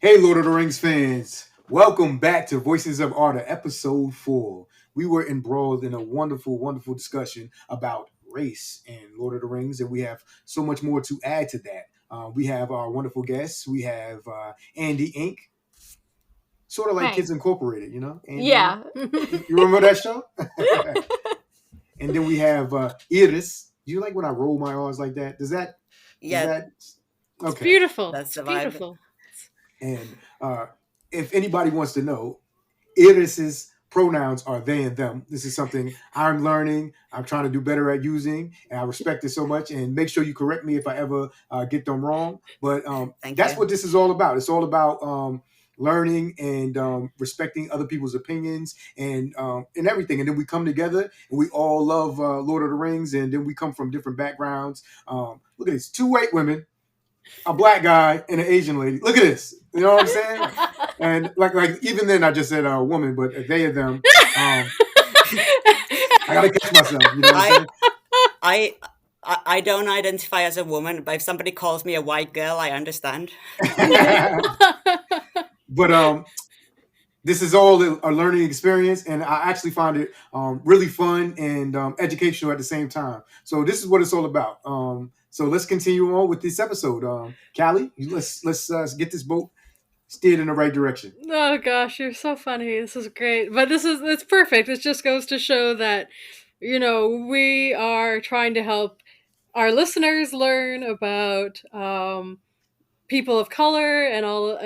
Hey, Lord of the Rings fans. Welcome back to Voices of Arda, episode 4. We were embroiled in a wonderful, wonderful discussion about race and Lord of the Rings, and we have so much more to add to that. We have our wonderful guests. We have AndieINC, sort of like Hey. Kids Incorporated, you know? Andie Yeah. Inc. You remember that show? And then we have Iris. Do you like when I roll my R's like that? Does that... Yeah, It's Okay. beautiful. that's the It's vibe. beautiful. And if anybody wants to know, Iris's pronouns are they and them. This is something I'm learning. I'm trying to do better at using, and I respect it so much. And make sure you correct me if I ever get them wrong. But Thank that's you. what this is all about. It's all about learning and respecting other people's opinions and everything. And then we come together and we all love Lord of the Rings. And then we come from different backgrounds. Look at this: 2 white women, a black guy, and an Asian lady. Look at this. You know what I'm saying? And like even then I just said a woman, but they and them. I gotta catch myself. You know what I'm saying? I don't identify as a woman, but if somebody calls me a white girl, I understand. But this is all a learning experience, and I actually find it really fun and educational at the same time. So this is what it's all about. So let's continue on with this episode. Kali, let's get this boat steered in the right direction. Oh gosh, you're so funny. This is great. But it's perfect. It just goes to show that, we are trying to help our listeners learn about people of color and all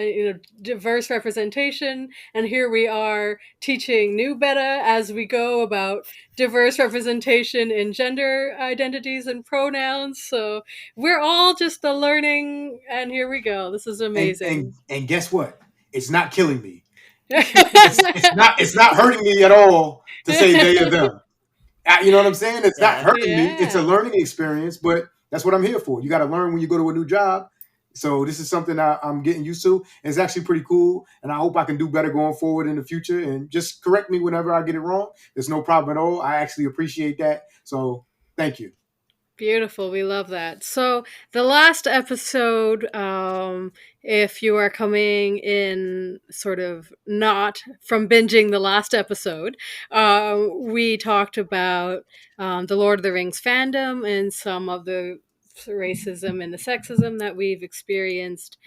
diverse representation, and here we are teaching KnewBetta as we go about diverse representation in gender identities and pronouns. So we're all just learning, and here we go. This is amazing. And guess what? It's not killing me. It's not hurting me at all to say they or them. You know what I'm saying? It's not hurting me. It's a learning experience, but that's what I'm here for. You got to learn when you go to a new job. So this is something I'm getting used to. It's actually pretty cool, and I hope I can do better going forward in the future. And just correct me whenever I get it wrong. There's no problem at all. I actually appreciate that. So thank you. Beautiful. We love that. So the last episode, if you are coming in sort of not from binging the last episode, we talked about the Lord of the Rings fandom and some of the racism and the sexism that we've experienced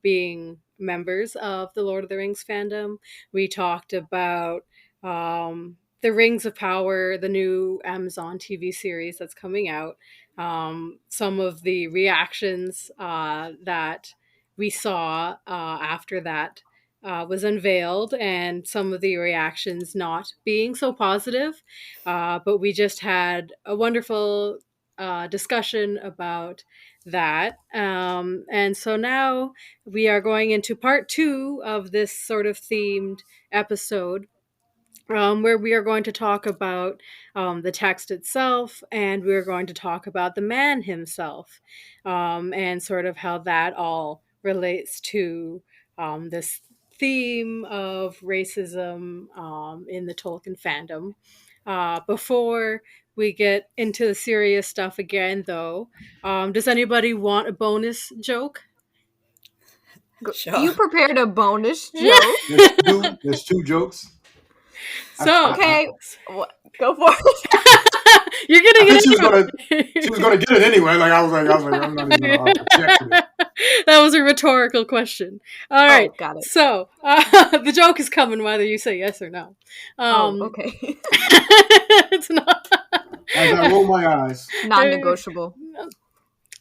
being members of the Lord of the Rings fandom. We talked about the Rings of Power, the new Amazon TV series that's coming out. Some of the reactions that we saw after that was unveiled, and some of the reactions not being so positive. But we just had a wonderful discussion about that. And so now we are going into part 2 of this sort of themed episode, where we are going to talk about the text itself, and we're going to talk about the man himself, and sort of how that all relates to this theme of racism in the Tolkien fandom. Before we get into the serious stuff again, though, does anybody want a bonus joke? Sure. You prepared a bonus joke? There's 2 jokes. So Okay, go for it. you're getting it. She was gonna get it anyway. Like I was like, I'm not even gonna object to it. That was a rhetorical question. All right, got it. So the joke is coming whether you say yes or no. Okay. It's not. As I roll my eyes. Non-negotiable.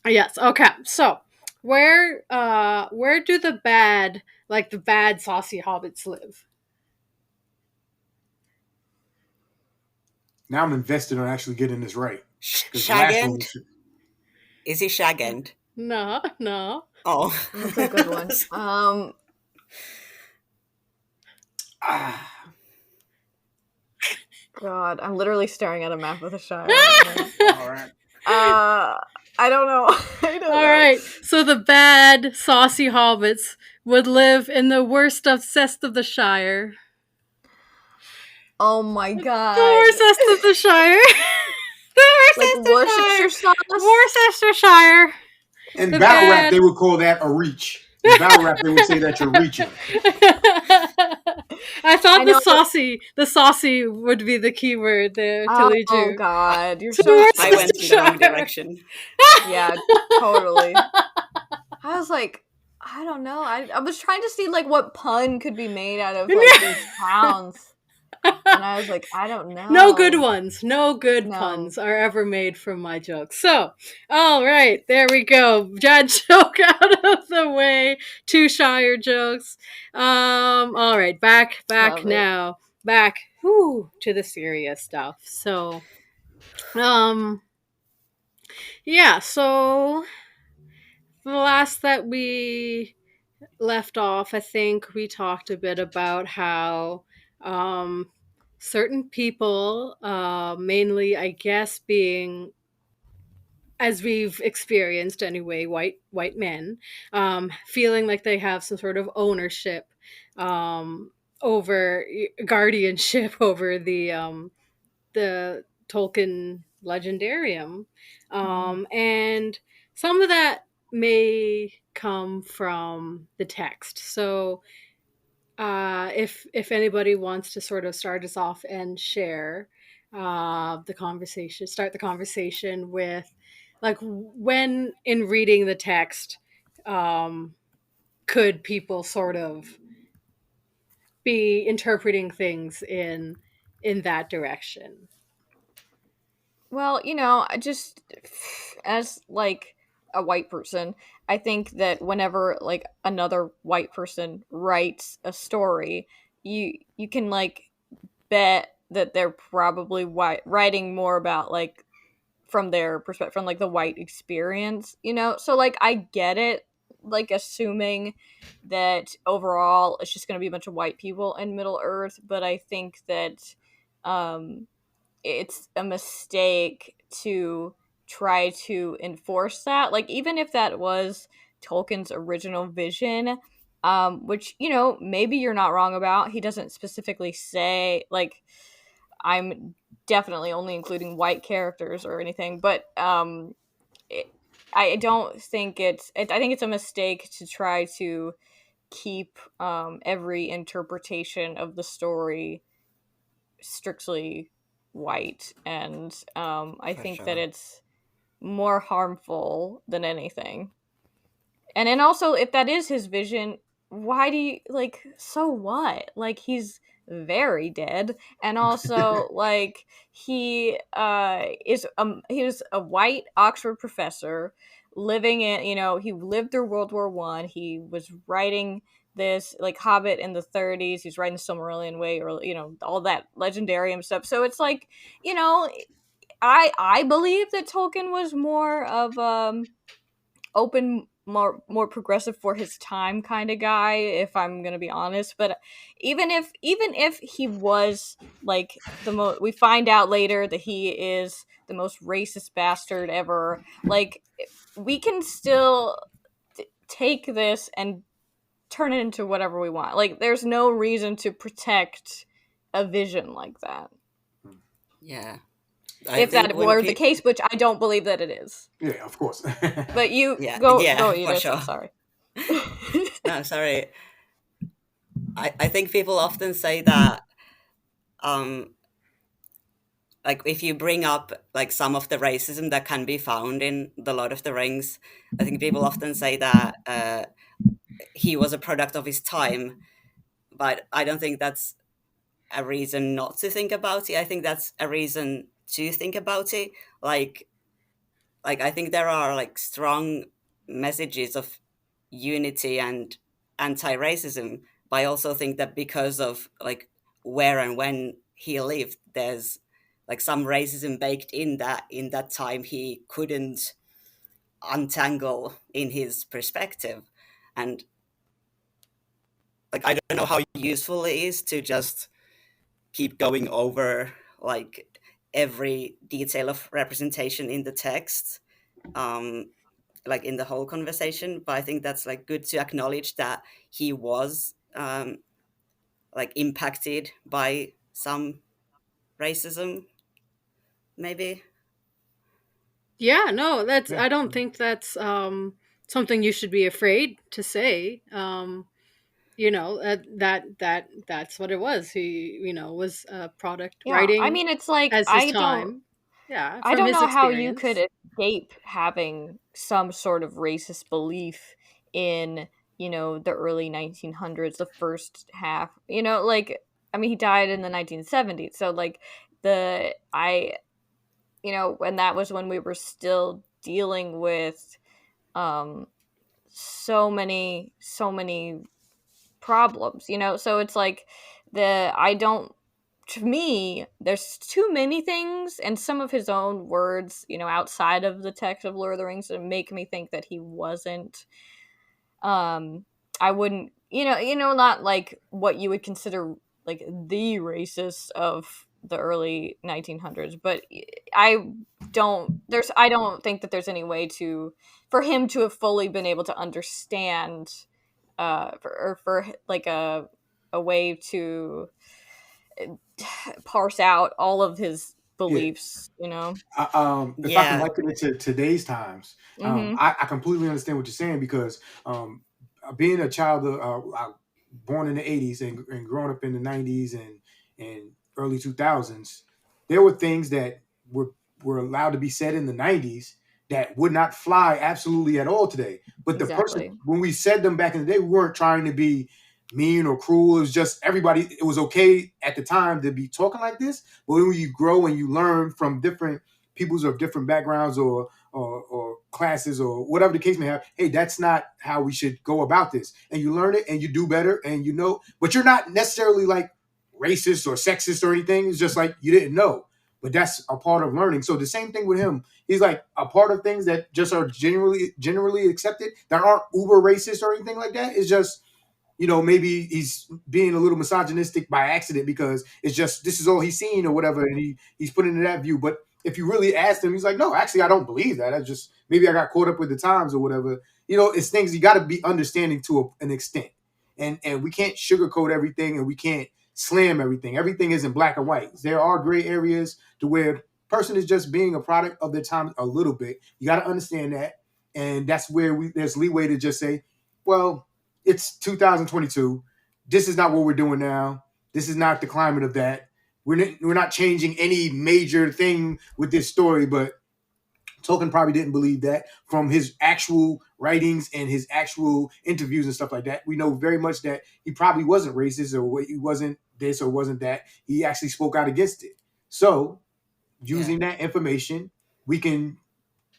Yes. Okay. So where do the bad saucy hobbits live? Now I'm invested on actually getting this right. Shagend? Is he Shagend? No. Oh. That's a good one. God, I'm literally staring at a map of the Shire. All right. I don't know. All right. So the bad saucy hobbits would live in the worst of the Shire. Oh my god. The worst of the Shire. Worcestershire sauce? Worcestershire. In battle rap, they would call that a reach. In battle rap, they would say that you're reaching. I thought I know. the saucy would be the key word there, Oh Tilly God, you're To so our I funny. went in the wrong Shire. direction. Yeah, totally. I was like, I don't know. I was trying to see like what pun could be made out of like these towns, and I was like, I don't know. No good ones. No good No. puns are ever made from my jokes. So, all right, there we go. Dad joke out of the way. 2 Shire jokes. All right, back Love it. now. Back to the serious stuff. So, yeah, so the last that we left off, I think we talked a bit about how certain people, mainly, I guess, being, as we've experienced anyway, white men, feeling like they have some sort of ownership, over guardianship over the Tolkien legendarium, and some of that may come from the text. So, if anybody wants to sort of start us off and share start the conversation with, like, when in reading the text, could people sort of be interpreting things in that direction? Well, I just as like a white person, I think that whenever like another white person writes a story, you can like bet that they're probably writing more about like from their perspective, from like the white experience, So like I get it, like assuming that overall it's just going to be a bunch of white people in Middle Earth, but I think that um it's a mistake to try to enforce that. Like, even if that was Tolkien's original vision, which, maybe you're not wrong about. He doesn't specifically say, like, I'm definitely only including white characters or anything, but I don't think I think it's a mistake to try to keep every interpretation of the story strictly white, and I For think that sure. it's more harmful than anything. And then also, if that is his vision, why do you like? So what? Like, he's very dead, and also like he was a white Oxford professor living in, he lived through World War I. He was writing this like Hobbit in the 30s. He's writing the Silmarillion way, or all that legendarium stuff. So it's like, you know I believe that Tolkien was more of open, more progressive for his time kind of guy, if I'm gonna be honest. But even if he was like we find out later that he is the most racist bastard ever, like, we can still take this and turn it into whatever we want. Like, there's no reason to protect a vision like that, Yeah. if that were the case, which I don't believe that it is. Yeah, of course. But you Yeah, go, for Edith. sure. I'm sorry. No, sorry. I think people often say that, like, if you bring up like some of the racism that can be found in the Lord of the Rings, I think people often say that he was a product of his time, but I don't think that's a reason not to think about it. I think that's a reason to think about it. Like I think there are like strong messages of unity and anti-racism, but I also think that because of like where and when he lived, there's like some racism baked in that time he couldn't untangle in his perspective. And like I don't know how useful it is to just keep going over like every detail of representation in the text, um like in the whole conversation, but I think that's like good to acknowledge that he was like impacted by some racism, maybe. Yeah, no, that's Yeah. I don't think that's something you should be afraid to say. That's what it was. He, was product Yeah, I writing mean, it's like as his time. Yeah, I from don't his know how you could experience. escape having some sort of racist belief in, the early 1900s, the first half. Like, I mean, he died in the 1970s, so like and that was when we were still dealing with um so many problems, so it's like the I don't to me, there's too many things, and some of his own words, outside of the text of Lord of the Rings, that make me think that he wasn't. I wouldn't, not like what you would consider like the racist of the early 1900s, but I don't think that there's any way for him to have fully been able to understand, for like a way to parse out all of his Yeah. beliefs. If I can Yeah. liken it to today's times, Mm-hmm. I completely understand what you're saying because being a child of born in the '80s and growing up in the '90s and early 2000s, there were things that were allowed to be said in the '90s that would not fly absolutely at all today. But the person Exactly. when we said them back in the day, we weren't trying to be mean or cruel. It was just everybody. It was okay at the time to be talking like this. But when you grow and you learn from different peoples of different backgrounds or classes or whatever the case may have, hey, that's not how we should go about this. And you learn it and you do better and but you're not necessarily like racist or sexist or anything. It's just like you didn't know. But that's a part of learning. So the same thing with him. He's like a part of things that just are generally accepted that aren't uber racist or anything like that. It's just maybe he's being a little misogynistic by accident because it's just this is all he's seen or whatever, and he's put into that view. But if you really ask him, he's like, no, actually, I don't believe that. I just maybe I got caught up with the times or whatever. It's things you got to be understanding to an extent, and we can't sugarcoat everything, and we can't slam everything. Everything isn't black and white. There are gray areas to where person is just being a product of their time a little bit. You got to understand that, and that's where there's leeway to just say, well, it's 2022. This is not what we're doing now. This is not the climate of that. We're not changing any major thing with this story, but Tolkien probably didn't believe that from his actual writings and his actual interviews and stuff like that. We know very much that he probably wasn't racist or he wasn't this or wasn't that. He actually spoke out against it. So, Yeah. using that information, we can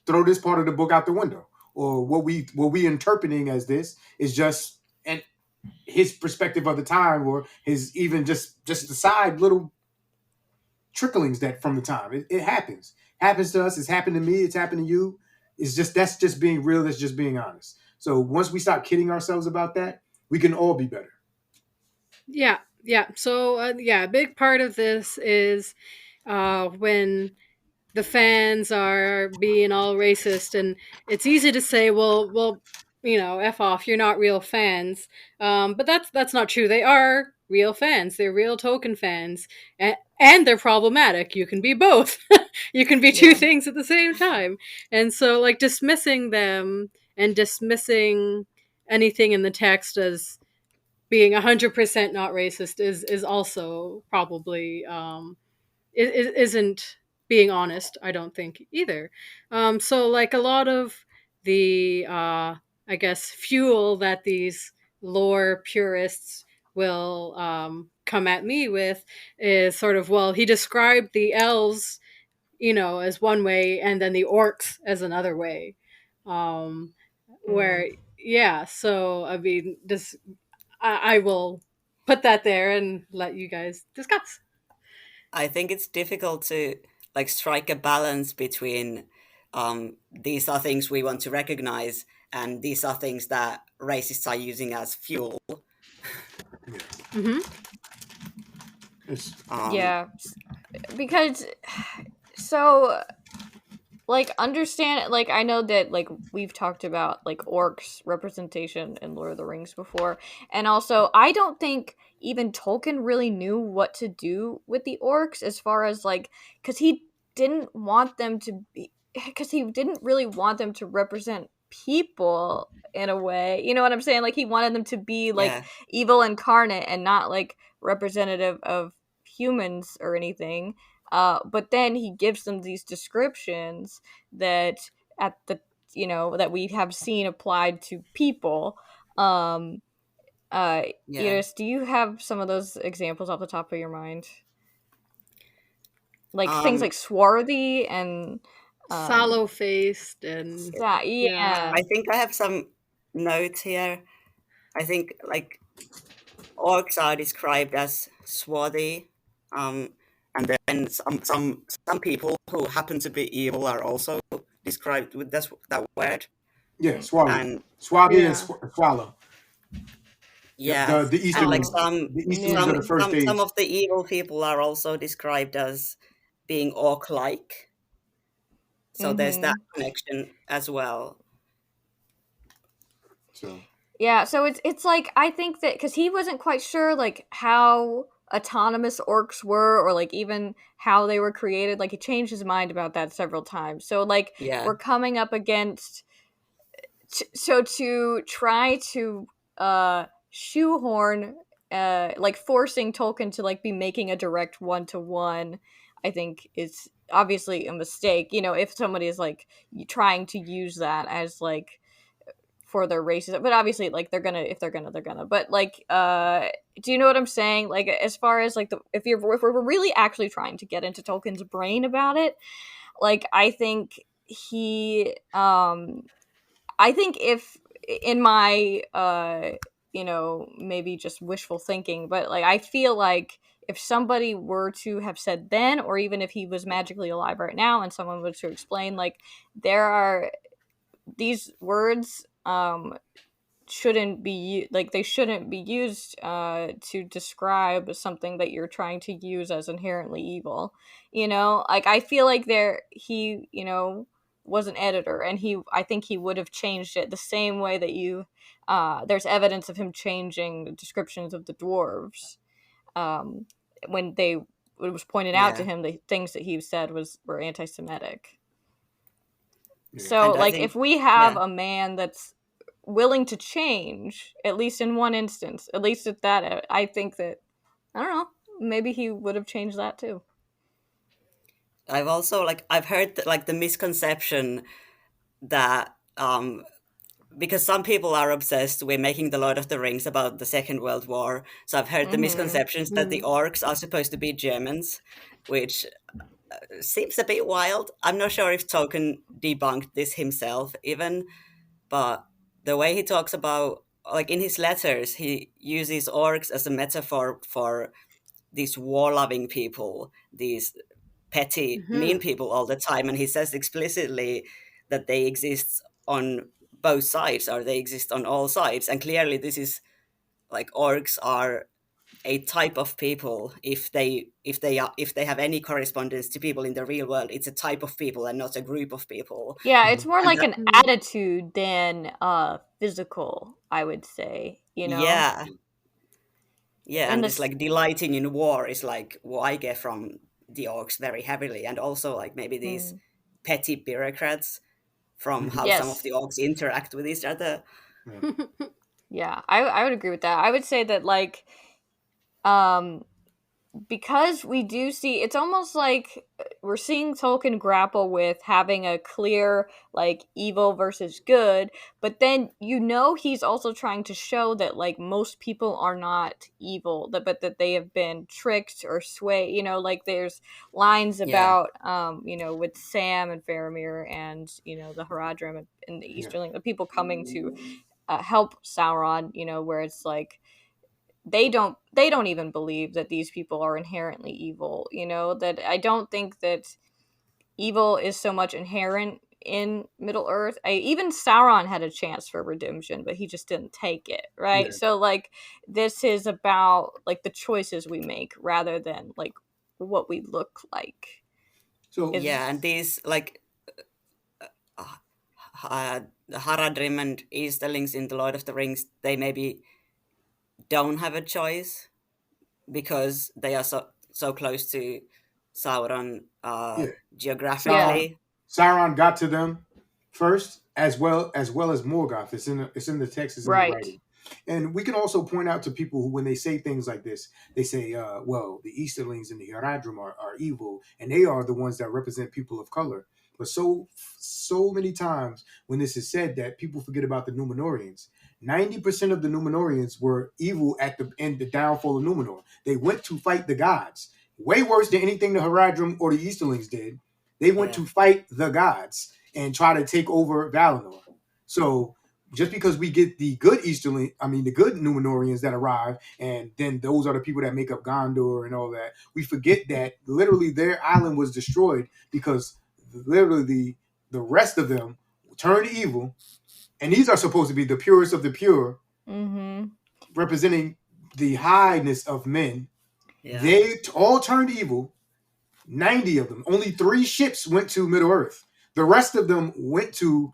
throw this part of the book out the window. Or what we interpreting as this is just and his perspective of the time, or his even just the side little tricklings that from the time. It happens to us. It's happened to me. It's happened to you. That's just being real. That's just being honest. So once we stop kidding ourselves about that, we can all be better. Yeah, yeah. So, a big part of this is when the fans are being all racist, and it's easy to say, well, f off, you're not real fans. But that's not true. They are real fans. They're real Tolkien fans, and they're problematic. You can be both. You can be two Yeah. things at the same time. And so, like, dismissing them and dismissing anything in the text as being 100% not racist is also probably isn't being honest, I don't think either. So like a lot of the I guess fuel that these lore purists will come at me with is sort of, well, he described the elves, as one way and then the orcs as another way. Where yeah, so I mean this I will put that there and let you guys discuss. I think it's difficult to like strike a balance between these are things we want to recognize and these are things that racists are using as fuel. Yeah. Mm-hmm. Um, Yeah. Because so like understand like I know that like we've talked about like orcs representation in Lord of the Rings before, and also I don't think even Tolkien really knew what to do with the orcs as far as like because he didn't want them to be because he didn't really want them to represent people in a way. You know what I'm saying? Like, he wanted them to be like Yeah. evil incarnate and not like representative of humans or anything. But then he gives them these descriptions that at the that we have seen applied to people. Yeah. Iris, do you have some of those examples off the top of your mind? Like things like swarthy and sallow faced and yeah. I think I have some notes here. I think like orcs are described as swarthy, and then some people who happen to be evil are also described with that word. Yeah, swallow, And swabby, Yeah. and swallow. yeah, The and like Easterlings, the Easterlings are the first stage. some of the evil people are also described as being orc-like. So there's that connection as well. So Yeah, so it's like, I think that because he wasn't quite sure like how autonomous orcs were, or like even how they were created. Like, he changed his mind about that several times. So like, Yeah. we're coming up against so to try to shoehorn like forcing Tolkien to like be making a direct one-to-one, I think is obviously a mistake. If somebody is like trying to use that as like for their racism, but obviously like they're gonna, but like do you know what I'm saying? Like, as far as like if we're really actually trying to get into Tolkien's brain about it, like I think if in my maybe just wishful thinking, but like I feel like if somebody were to have said then, or even if he was magically alive right now and someone were to explain, like, there are these words shouldn't be they shouldn't be used to describe something that you're trying to use as inherently evil. Like, I feel like he was an editor, and I think he would have changed it the same way that there's evidence of him changing the descriptions of the dwarves when it was pointed out to him the things that he said were anti-Semitic. So, And I like, think, if we have a man that's willing to change, at least in one instance, at least at that, I think that, I don't know, maybe he would have changed that too. I've also I've heard the misconception that because some people are obsessed with making the Lord of the Rings about the Second World War, so I've heard the misconceptions that the orcs are supposed to be Germans, which seems a bit wild. I'm not sure if Tolkien debunked this himself even, but the way he talks about, like, in his letters, he uses orcs as a metaphor for these war-loving people, these petty, mean people all the time, and he says explicitly that they exist on both sides, or they exist on all sides, and clearly this is like, orcs are a type of people. If they have any correspondence to people in the real world, it's a type of people and not a group of people. Yeah, it's more And like an attitude than physical, I would say, yeah, and and this this like delighting in war is like what I get from the orcs very heavily, and also like maybe these petty bureaucrats from how some of yes. the orcs interact with each other. Yeah, I would agree with that. I would say that, like, because we do see, it's almost like we're seeing Tolkien grapple with having a clear, like, evil versus good, but then he's also trying to show that, like, most people are not evil, but that they have been tricked or swayed. Like, there's lines about with Sam and Faramir and the Haradrim and the Easterling, the people coming to help Sauron, where it's like they don't even believe that these people are inherently evil. That I don't think that evil is so much inherent in Middle Earth. Even Sauron had a chance for redemption, but he just didn't take it, right? So, like, this is about, like, the choices we make rather than, like, what we look like. So And these, like, the Haradrim and Eastlings in the Lord of the Rings, they maybe don't have a choice because they are so close to Sauron geographically. Sauron got to them first, as well as Morgoth. It's in the text, it's in the Right. writing. And we can also point out to people who, when they say things like this, they say, well, the Easterlings and the Haradrim are evil, and they are the ones that represent people of color. But so many times when this is said, that people forget about the Númenóreans. 90% of the Númenóreans were evil at the end, the downfall of Númenor. They went to fight the gods. Way worse than anything the Haradrim or the Easterlings did. They went to fight the gods and try to take over Valinor. So just because we get the good the good Númenóreans that arrive, and then those are the people that make up Gondor and all that, we forget that literally their island was destroyed because literally the rest of them turned evil, and these are supposed to be the purest of the pure, representing the highness of men. Yeah. They all turned evil. 90 of them. Only 3 ships went to Middle-earth. The rest of them went to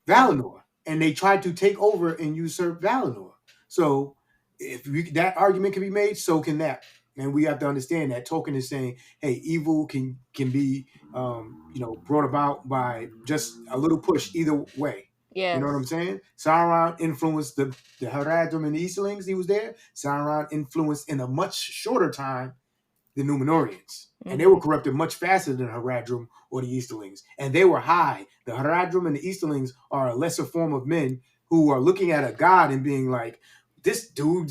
Valinor, and they tried to take over and usurp Valinor. So if that argument can be made, so can that. And we have to understand that Tolkien is saying, hey, evil can be brought about by just a little push either way. Yes. You know what I'm saying? Sauron influenced the Haradrim and the Eastlings. He was there. Sauron influenced in a much shorter time the Númenóreans. And they were corrupted much faster than Haradrim or the Eastlings. And they were high. The Haradrim and the Eastlings are a lesser form of men who are looking at a god and being like, this dude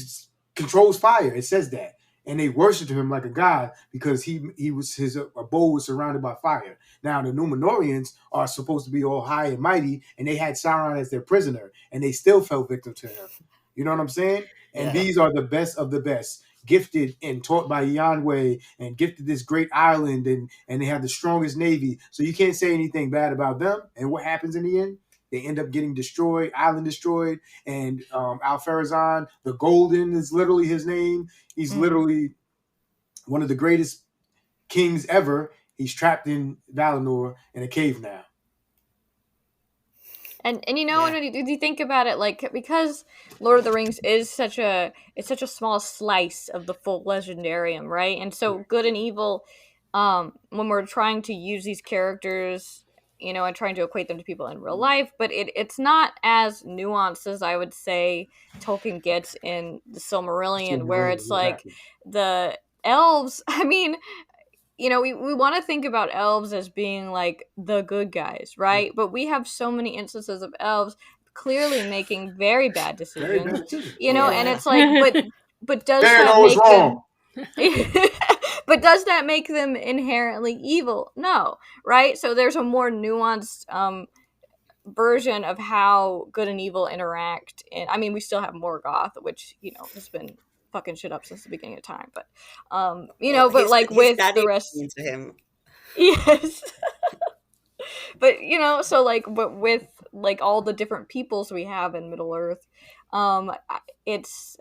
controls fire. It says that. And they worshiped him like a god because his abode was surrounded by fire. Now the Númenóreans are supposed to be all high and mighty, and they had Sauron as their prisoner, and they still fell victim to him. You know what I'm saying? And these are the best of the best, gifted and taught by Yanwei, and gifted this great island, and they have the strongest navy. So you can't say anything bad about them. And what happens in the end? They end up getting destroyed, island destroyed, and Al-Farazan, the Golden is literally his name. He's literally one of the greatest kings ever. He's trapped in Valinor in a cave now. And when you think about it, like, because Lord of the Rings is such a small slice of the full legendarium, right? And so good and evil, when we're trying to use these characters, and trying to equate them to people in real life, but it's not as nuanced as I would say Tolkien gets in the Silmarillion, where it's like the elves, we want to think about elves as being like the good guys, right? But we have so many instances of elves clearly making very bad decisions, and it's like, but does that make them... But does that make them inherently evil? No, right? So there's a more nuanced version of how good and evil interact. And we still have Morgoth, which has been fucking shit up since the beginning of time. But but like with the rest into him, yes. But so like, but with like all the different peoples we have in Middle Earth, it's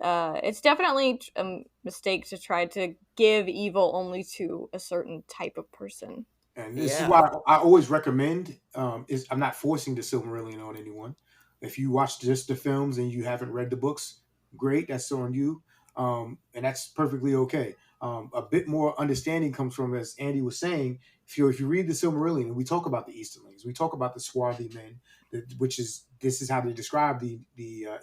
definitely a mistake to try to give evil only to a certain type of person. And this is why I always recommend, I'm not forcing the Silmarillion on anyone. If you watch just the films and you haven't read the books, great, that's on you. And that's perfectly okay. A bit more understanding comes from, as Andy was saying, if you read the Silmarillion, and we talk about the Easterlings, we talk about the swarthy men, this is how they describe the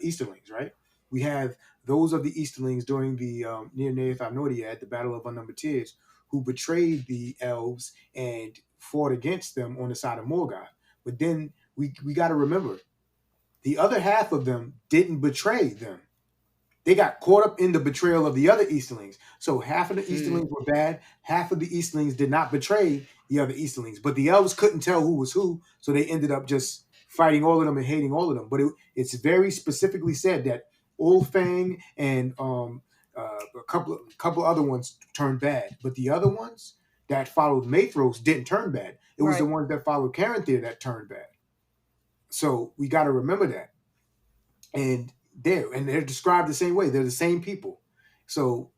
Easterlings, right? We have those of the Easterlings during the near Neath Noriad, the Battle of Unnumbered Tears, who betrayed the elves and fought against them on the side of Morgoth. But then we got to remember, the other half of them didn't betray them. They got caught up in the betrayal of the other Easterlings. So half of the Easterlings were bad. Half of the Easterlings did not betray the other Easterlings. But the elves couldn't tell who was who, so they ended up just fighting all of them and hating all of them. But it's very specifically said that Ulfang and a couple other ones turned bad. But the other ones that followed Maethros didn't turn bad. It was the ones that followed Caranthir that turned bad. So we got to remember that. And they're described the same way. They're the same people. So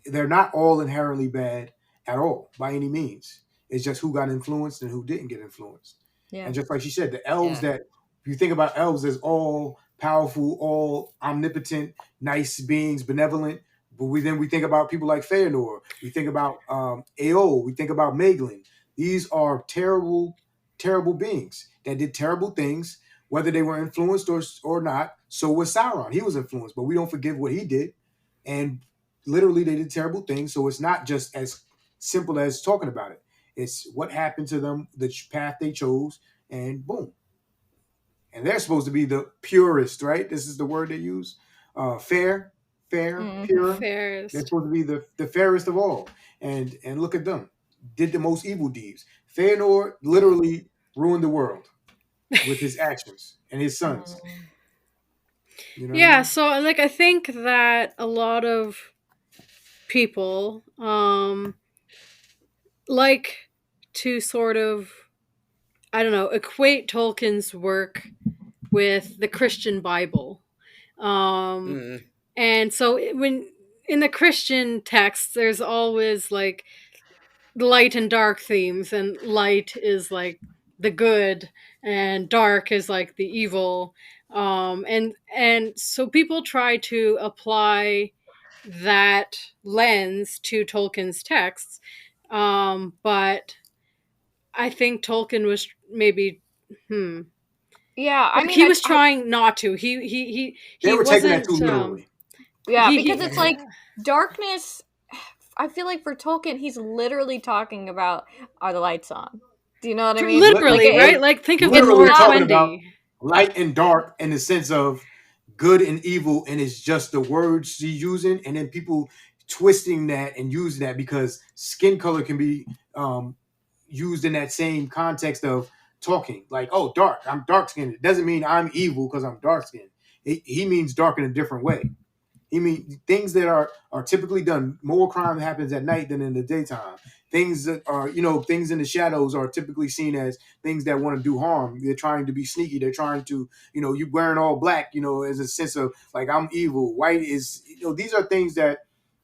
they're not all inherently bad at all by any means. It's just who got influenced and who didn't get influenced. Yeah. And just like she said, the elves that, if you think about elves as all powerful, all omnipotent, nice beings, benevolent, but we think about people like Feanor. We think about Eol. We think about Maeglin. These are terrible, terrible beings that did terrible things, whether they were influenced or not. So was Sauron. He was influenced, but we don't forgive what he did. And literally, they did terrible things. So it's not just as simple as talking about it. It's what happened to them, the path they chose, and boom. And they're supposed to be the purest, right? This is the word they use. Fair, pure. Fairest. They're supposed to be the fairest of all. And look at them. Did the most evil deeds. Feanor literally ruined the world with his actions and his sons. You know what I mean? So like I think that a lot of people like to sort of, I don't know, equate Tolkien's work with the Christian Bible. And so when in the Christian texts, there's always like light and dark themes, and light is like the good and dark is like the evil. And so people try to apply that lens to Tolkien's texts. But I think Tolkien was maybe Yeah, I mean, he was trying not to. He were taking that wasn't. too literally. Yeah, because it's like darkness. I feel like for Tolkien, he's literally talking about, are the lights on? Do you know what I mean? Literally, Like, right? Like think of literally Lord talking about Wendy. light and dark in the sense of good and evil, and it's just the words she's using, and then people twisting that and using that because skin color can be used in that same context of talking. Like, oh, dark, I'm dark skinned. It doesn't mean I'm evil because I'm dark skinned. He means dark in a different way. He means things that are typically done. More crime happens at night than in the daytime. Things that are, things in the shadows are typically seen as things that want to do harm. They're trying to be sneaky. They're trying to, you wearing all black, as a sense of like, I'm evil. White is, these are things that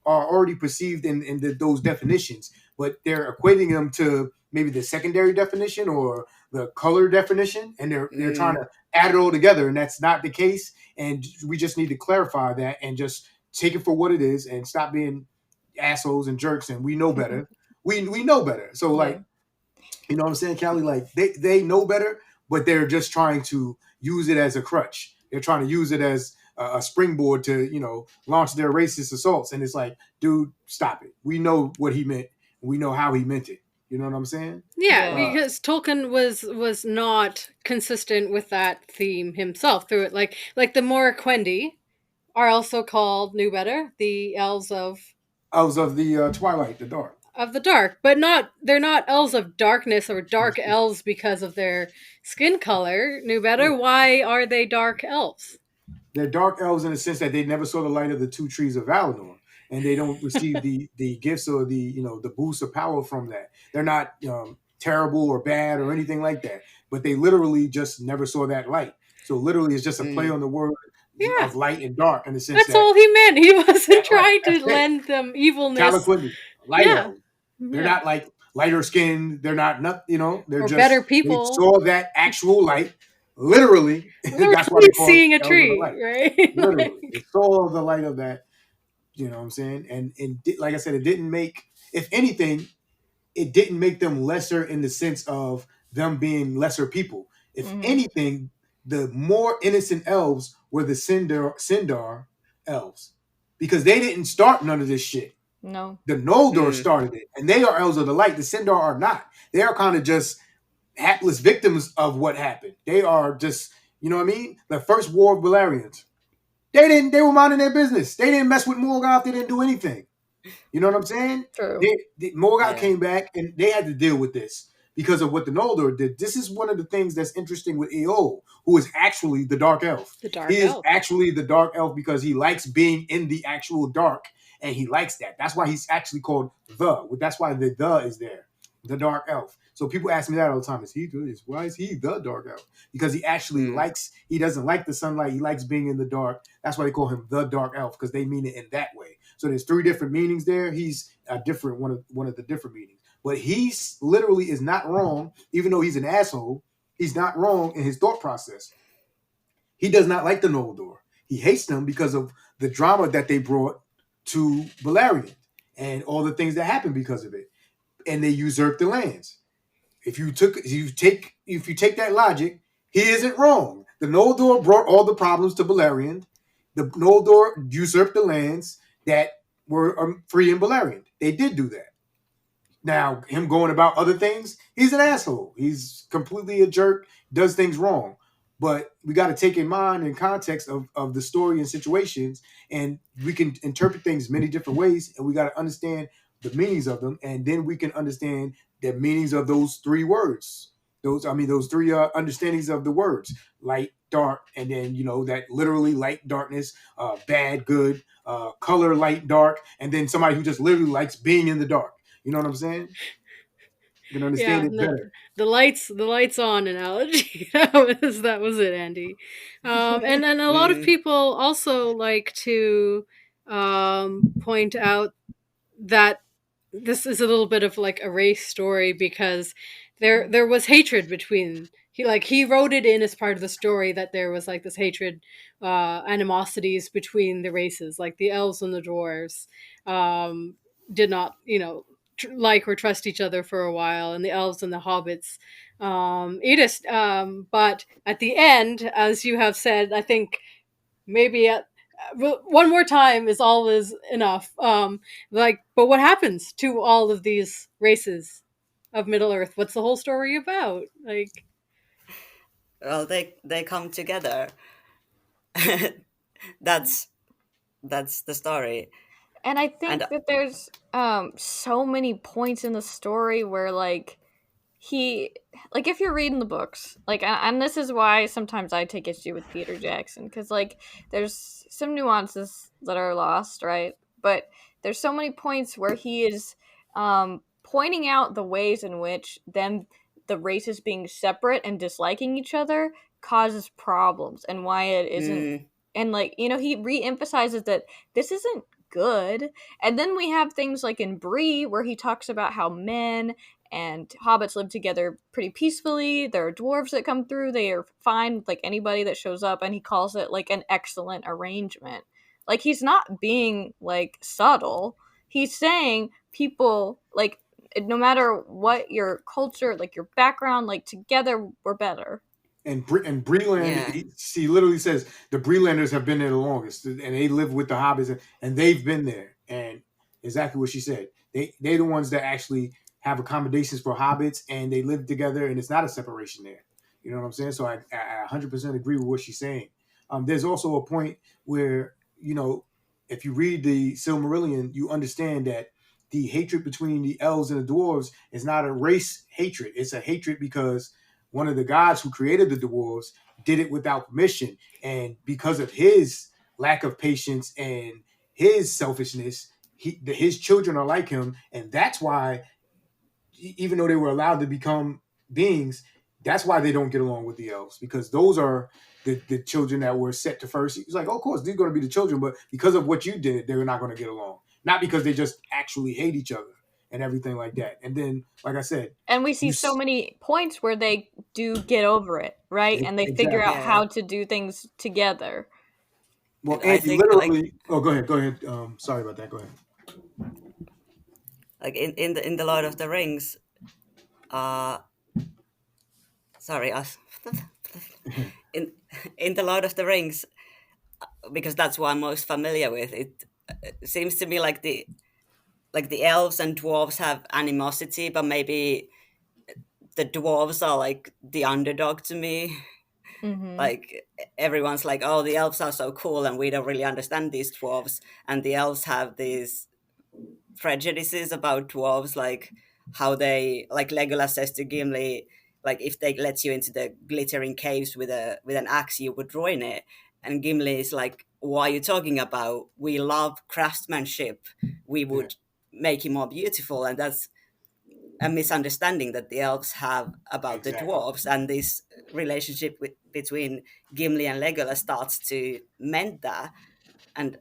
are already perceived in those definitions, but they're equating them to maybe the secondary definition or the color definition, and they're trying to add it all together, and that's not the case. And we just need to clarify that and just take it for what it is and stop being assholes and jerks. And we know better. We know better. So like, you know what I'm saying, Callie? Like they know better, but they're just trying to use it as a crutch. They're trying to use it as a springboard to, launch their racist assaults. And it's like, dude, stop it. We know what he meant. We know how he meant it. You know what I'm saying? Yeah, because Tolkien was not consistent with that theme himself through it. Like the Morquendi are also called KnewBetta, the elves of the twilight, the dark. Of the dark, but they're not elves of darkness or dark elves because of their skin color. KnewBetta, why are they dark elves? They're dark elves in the sense that they never saw the light of the two trees of Valinor, and they don't receive the gifts or the boost of power from that. They're not terrible or bad or anything like that, but they literally just never saw that light. So literally, it's just a play on the word of light and dark in the sense that's all he meant. He wasn't trying to lend them evilness. Light elves. They're not like lighter skinned. They're not they're just better people. They saw that actual light. Literally, that's why they're seeing a tree, right? Literally, they saw the light of that. You know what I'm saying? And like I said, it didn't make, if anything, it didn't make them lesser in the sense of them being lesser people. If anything, the more innocent elves were the Sindar elves, because they didn't start none of this shit. No, the Noldor started it, and they are elves of the light. The Sindar are not. They are kind of just hapless victims of what happened. They are just, you know what I mean? The first war of Beleriand. They were minding their business. They didn't mess with Morgoth. They didn't do anything. You know what I'm saying? True. Morgoth came back, and they had to deal with this because of what the Noldor did. This is one of the things that's interesting with Eol, who is actually the Dark Elf. He is actually the Dark Elf because he likes being in the actual dark, and he likes that. That's why he's actually called the. That's why the is there. The Dark Elf. So people ask me that all the time. Why is he the Dark Elf? Because he actually he doesn't like the sunlight. He likes being in the dark. That's why they call him the Dark Elf, because they mean it in that way. So there's 3 different meanings there. He's a different one of the different meanings. But he's literally is not wrong, even though he's an asshole. He's not wrong in his thought process. He does not like the Noldor. He hates them because of the drama that they brought to Beleriand and all the things that happened because of it. And they usurped the lands. If you take that logic, he isn't wrong. The Noldor brought all the problems to Beleriand. The Noldor usurped the lands that were free in Beleriand. They did do that. Now, him going about other things, he's an asshole. He's completely a jerk, does things wrong. But we got to take in mind in context of the story and situations, and we can interpret things many different ways, and we got to understand the meanings of them, and then we can understand the meanings of those three words. Those three understandings of the words: light, dark, and then that literally light, darkness, bad, good, color, light, dark, and then somebody who just literally likes being in the dark. You know what I'm saying? You can understand it better. The lights on analogy. that was it, Andy. And a lot of people also like to point out that this is a little bit of like a race story, because there was hatred between, he wrote it in as part of the story that there was like this hatred, animosities between the races, like the elves and the dwarves did not like or trust each other for a while, and the elves and the hobbits but at the end, as you have said, I think maybe one more time is always enough. But what happens to all of these races of Middle Earth? What's the whole story about? Well, they come together. that's the story. And I think that there's so many points in the story where if you're reading the books, and this is why sometimes I take issue with Peter Jackson, because there's some nuances that are lost, right? But there's so many points where he is pointing out the ways in which the races being separate and disliking each other causes problems, and why it isn't. And he re-emphasizes that this isn't good. And then we have things like in Bree, where he talks about how men and hobbits live together pretty peacefully. There are dwarves that come through. They are fine with anybody that shows up, and he calls it an excellent arrangement. He's not being subtle. He's saying people no matter what your culture, your background, together we're better. And Breland, he literally says the Brelanders have been there the longest, and they live with the hobbits, and they've been there. And exactly what she said. They're the ones that actually have accommodations for hobbits, and they live together, and it's not a separation there. You know what I'm saying? So I 100% agree with what she's saying. There's also a point where, if you read the Silmarillion, you understand that the hatred between the elves and the dwarves is not a race hatred. It's a hatred because one of the gods who created the dwarves did it without permission. And because of his lack of patience and his selfishness, his children are like him. And that's why, even though they were allowed to become beings, that's why they don't get along with the elves, because those are the children that were set to first. He's like, of course, they're going to be the children, but because of what you did, they're not going to get along. Not because they just actually hate each other and everything like that. And then, like I said, and we see so many points where they do get over it, right? And they figure out how to do things together. Well, Andy, literally. Oh, go ahead. Sorry about that. Go ahead. In the Lord of the Rings, in the Lord of the Rings, because that's what I'm most familiar with. It seems to me like the elves and dwarves have animosity, but maybe the dwarves are the underdog to me. Mm-hmm. Everyone's like, oh, the elves are so cool, and we don't really understand these dwarves, and the elves have these prejudices about dwarves, how they, Legolas says to Gimli, if they let you into the glittering caves with an axe, you would ruin it. And Gimli is like, what are you talking about? We love craftsmanship. We would make it more beautiful. And that's a misunderstanding that the elves have about the dwarves. And this relationship between Gimli and Legolas starts to mend that. And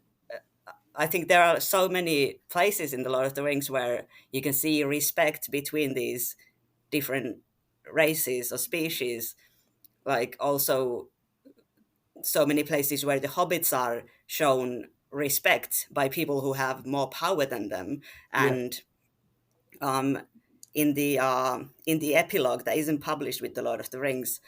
I think there are so many places in the Lord of the Rings where you can see respect between these different races or species. Also so many places where the hobbits are shown respect by people who have more power than them. And in the epilogue that isn't published with the Lord of the Rings,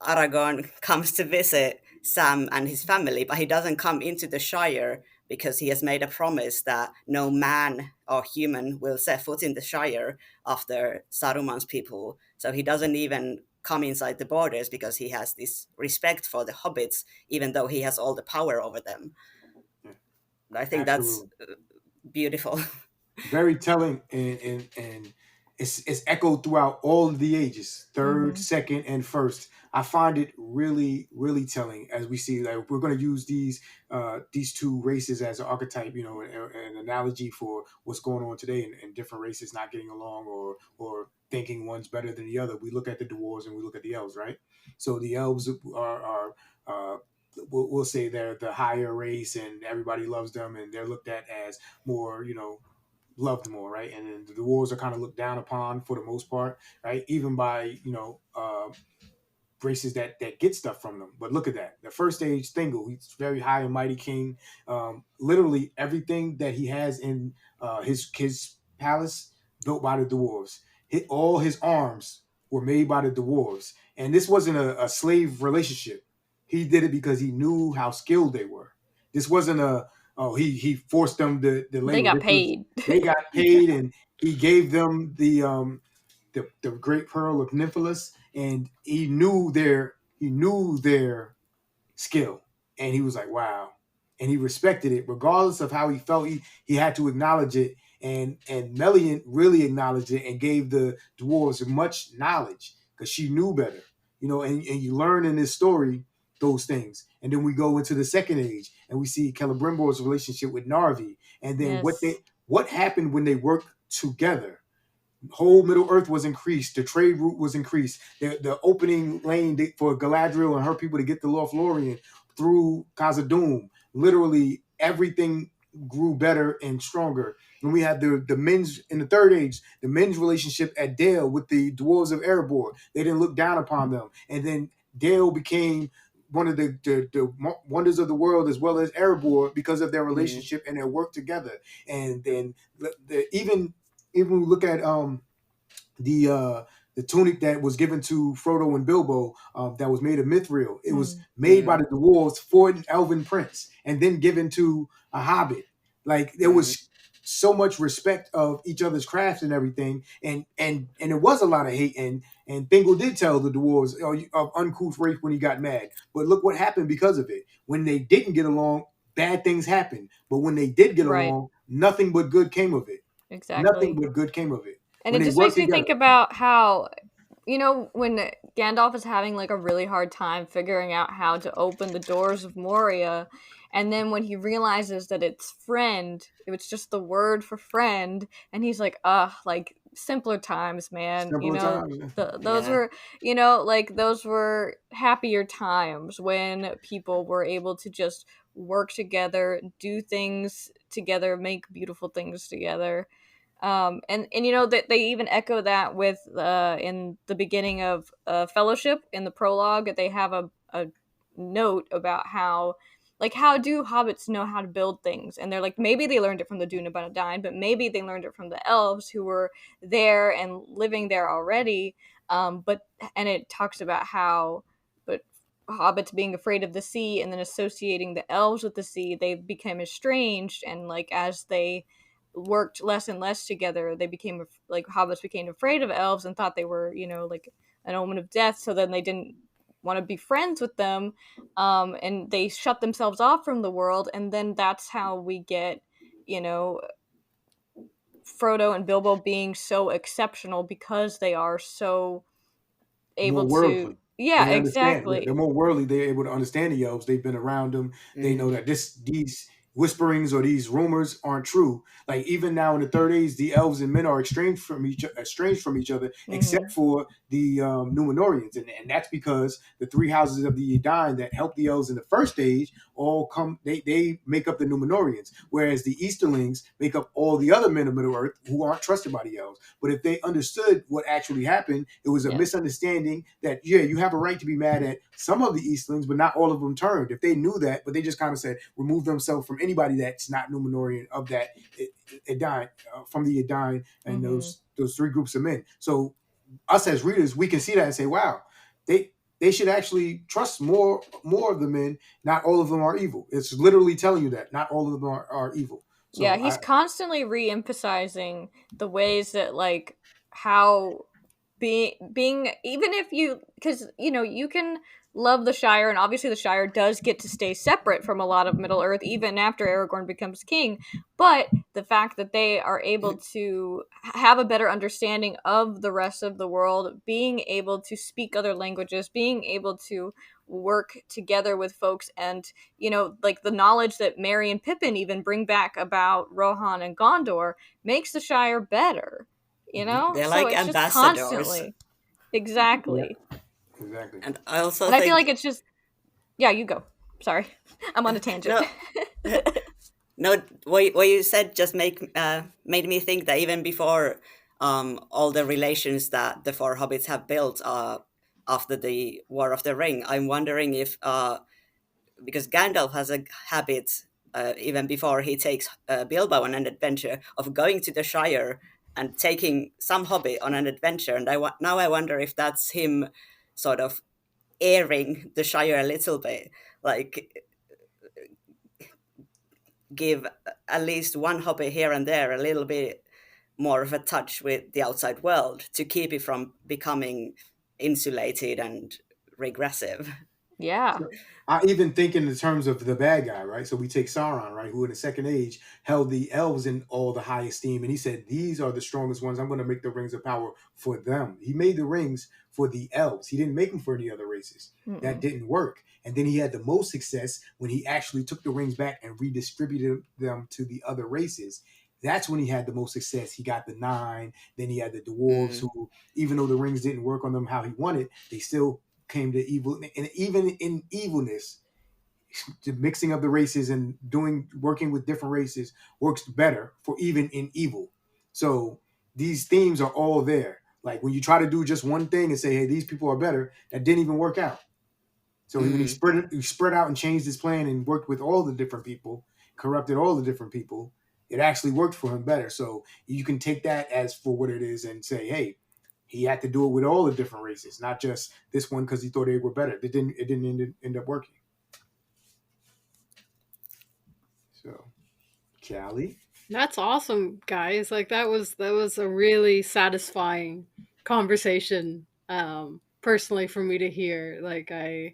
Aragorn comes to visit Sam and his family, but he doesn't come into the Shire because he has made a promise that no man or human will set foot in the Shire after Saruman's people. So he doesn't even come inside the borders because he has this respect for the hobbits, even though he has all the power over them. I think that's Absolutely. beautiful. Very telling, and it's echoed throughout all of the ages, third, second, and first. I find it really, really telling as we see like we're going to use these two races as an archetype, an analogy for what's going on today, and different races not getting along or thinking one's better than the other. We look at the dwarves and we look at the elves, right? So the elves are we'll say they're the higher race and everybody loves them and they're looked at as more, loved more, right? And then the dwarves are kind of looked down upon for the most part, right? Even by races that get stuff from them. But look at that, the first age Thingol, he's very high and mighty king. Literally everything that he has in his palace built by the dwarves. All his arms were made by the dwarves, and this wasn't a slave relationship. He did it because he knew how skilled they were. This wasn't he forced them to They labor. got paid. They got paid, and he gave them the great pearl of Nymphalis, and he knew their skill, and he was like, wow, and he respected it regardless of how he felt. He had to acknowledge it, and Melian really acknowledged it and gave the dwarves much knowledge because she knew better, and you learn in this story those things. And then we go into the second age and we see Celebrimbor's relationship with Narvi, and then Yes. what happened when they worked together. Whole Middle Earth was increased. The trade route was increased. The opening lane for Galadriel and her people to get to Lothlorien through Khazad-dûm. Literally everything grew better and stronger. And we had the men's in the third age, the men's relationship at Dale with the dwarves of Erebor. They didn't look down upon them. And then Dale became one of the wonders of the world as well as Erebor because of their relationship and their work together. And then even when we look at the tunic that was given to Frodo and Bilbo, that was made of mithril. It was made by the dwarves for an elven prince and then given to a hobbit. Like there was so much respect of each other's crafts and everything, and there was a lot of hate, and Thingol did tell the dwarves of uncouth race when he got mad. But look what happened because of it. When they didn't get along, bad things happened. But when they did get Right. along, nothing but good came of it. Nothing Exactly. but good came of it. And When it they just worked makes me think together. about how, when Gandalf is having like a really hard time figuring out how to open the doors of Moria, and then when he realizes that it's friend, it's just the word for friend, and he's like, like simpler times, man. Simpler times. Those Yeah. were, like those were happier times when people were able to just work together, do things together, make beautiful things together. And that they even echo that with in the beginning of Fellowship, in the prologue, they have a note about how do hobbits know how to build things, and they're like, maybe they learned it from the Dunedain, but maybe they learned it from the elves who were there and living there already. But and it talks about how, but hobbits being afraid of the sea and then associating the elves with the sea, they became estranged, and like as they worked less and less together, they became like hobbits became afraid of elves and thought they were like an omen of death, so then they didn't want to be friends with them, and they shut themselves off from the world, and then that's how we get you know Frodo and Bilbo being so exceptional because they are so More able to. worldly. Yeah, They understand. They're exactly. more worldly. They're able to understand the elves. They've been around them. They know that these whisperings or these rumors aren't true. Like even now in the third age, the elves and men are estranged from each other, except for the Numenorians, and that's because the three houses of the Edain that help the elves in the first age all come. They make up the Numenorians, whereas the Easterlings make up all the other men of Middle Earth who aren't trusted by the elves. But if they understood what actually happened, it was a Yeah. misunderstanding that, yeah, you have a right to be mad at some of the Eastlings, but not all of them turned. If they knew that, but they just kind of said, remove themselves from anybody that's not Numenorian of that Edain, from the Edain and those three groups of men. So us as readers, we can see that and say, wow, they should actually trust more of the men. Not all of them are evil. It's literally telling you that not all of them are evil. Yeah, So he's constantly re-emphasizing the ways that like how being even if you, because you know you can love the Shire, and obviously the Shire does get to stay separate from a lot of Middle Earth even after Aragorn becomes king, but the fact that they are able to have a better understanding of the rest of the world, being able to speak other languages, being able to work together with folks, and you know, like the knowledge that Merry and Pippin even bring back about Rohan and Gondor makes the Shire better, you know? They're So like it's just ambassadors. constantly. Exactly. yeah, exactly. And I also And I feel like think it's just, yeah, you go. Sorry. I'm on a tangent. no, no, what you said just made me think that even before all the relations that the four hobbits have built after the War of the Ring, I'm wondering if because Gandalf has a habit even before he takes Bilbo on an adventure of going to the Shire and taking some hobbit on an adventure, and now I wonder if that's him sort of airing the Shire a little bit, like give at least one hobbit here and there a little bit more of a touch with the outside world to keep it from becoming insulated and regressive. Yeah. I even think in the terms of the bad guy, right? So we take Sauron, right, who in the Second Age held the elves in all the high esteem, and he said, "These are the strongest ones. I'm going to make the rings of power for them." He made the rings for the elves. He didn't make them for any other races. That Mm-mm. didn't work. And then he had the most success when he actually took the rings back and redistributed them to the other races. That's when he had the most success. He got the nine. Then he had the dwarves, Mm. who, even though the rings didn't work on them how he wanted, they still came to evil. And even in evilness, the mixing of the races and working with different races works better for even in evil. So these themes are all there. Like when you try to do just one thing and say, "Hey, these people are better," that didn't even work out. So when Mm. he spread out and changed his plan and worked with all the different people, corrupted all the different people, it actually worked for him better. So you can take that as for what it is and say, "Hey, he had to do it with all the different races, not just this one because he thought they were better." It didn't end up working. So, Callie. That's awesome, guys. Like that was a really satisfying conversation personally for me to hear. Like I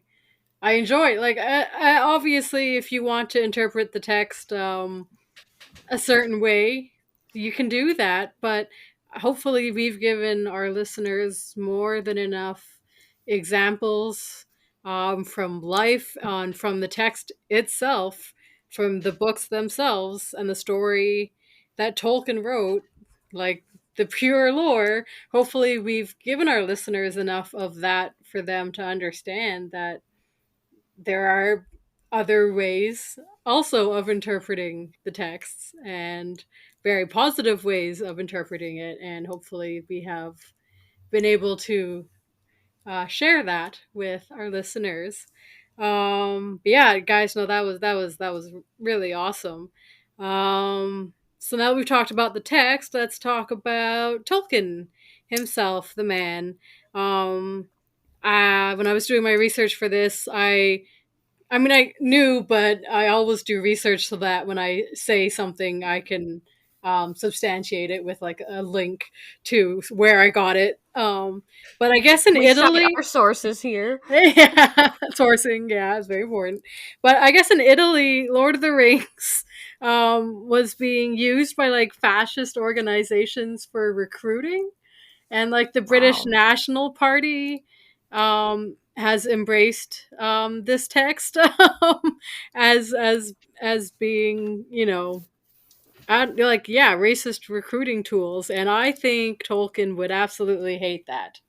enjoy it. Like I obviously if you want to interpret the text a certain way, you can do that, but hopefully we've given our listeners more than enough examples from life, from the text itself, from the books themselves, and the story that Tolkien wrote, like the pure lore. Hopefully, we've given our listeners enough of that for them to understand that there are other ways also of interpreting the texts, and very positive ways of interpreting it, and hopefully we have been able to share that with our listeners. But yeah, guys, no, that was really awesome. So now we've talked about the text, let's talk about Tolkien himself, the man. When I was doing my research for this, I mean, I knew, but I always do research so that when I say something, I can substantiate it with like a link to where I got it. But I guess in We cite Italy, our sources here. yeah, sourcing, yeah, it's very important. But I guess in Italy, Lord of the Rings was being used by like fascist organizations for recruiting, and like the British Wow. National Party has embraced this text as being, you know, like, yeah, racist recruiting tools, and I think Tolkien would absolutely hate that.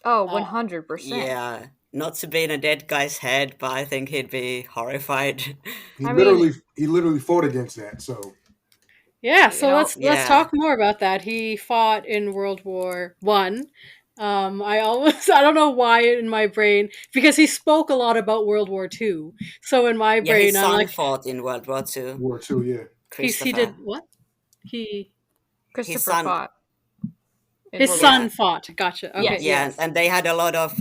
Oh, Uh, 100%. Yeah, not to be in a dead guy's head, but I think he'd be horrified. He I mean, literally fought against that. So yeah, you so know, let's Yeah, talk more about that. He fought in World War I. I always I don't know why in my brain, because he spoke a lot about World War II. So in my yeah. His brain I'm son like, fought in World War Two. War II, yeah. he did Christopher. what? He His Christopher son. fought in His World War II. son Yeah, fought. Gotcha. Okay, Yes. yeah, yes. and they had a lot of.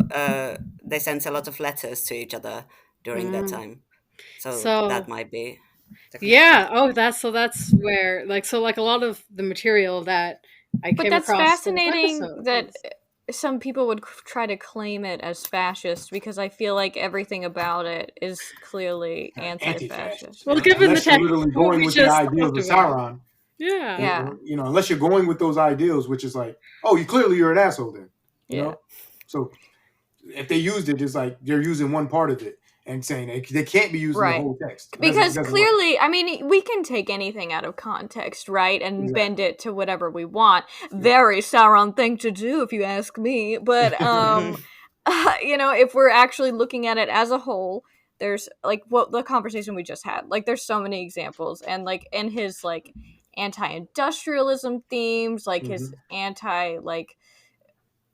they sent a lot of letters to each other during that time. So that So might be the connection. yeah, oh, that's where like a lot of the material that I But came that's across for this fascinating episode that is some people would try to claim it as fascist, because I feel like everything about it is clearly Anti-fascist. anti-fascist. well, given the Unless you're text literally of what going we with the just ideals talked of about. Sauron. Yeah. Yeah. Unless you're going with those ideals, which is like, oh, you're an asshole then. You Yeah. know? So if they used it, it's like they're using one part of it and saying they can't be using the Right. whole text. Because It doesn't work. clearly, I mean, we can take anything out of context, right? And Exactly. bend it to whatever we want. Very Sauron thing to do, if you ask me. But, you know, if we're actually looking at it as a whole, there's, like, what the conversation we just had. Like, there's so many examples. And, like, in his, like, anti-industrialism themes, like, his anti, like,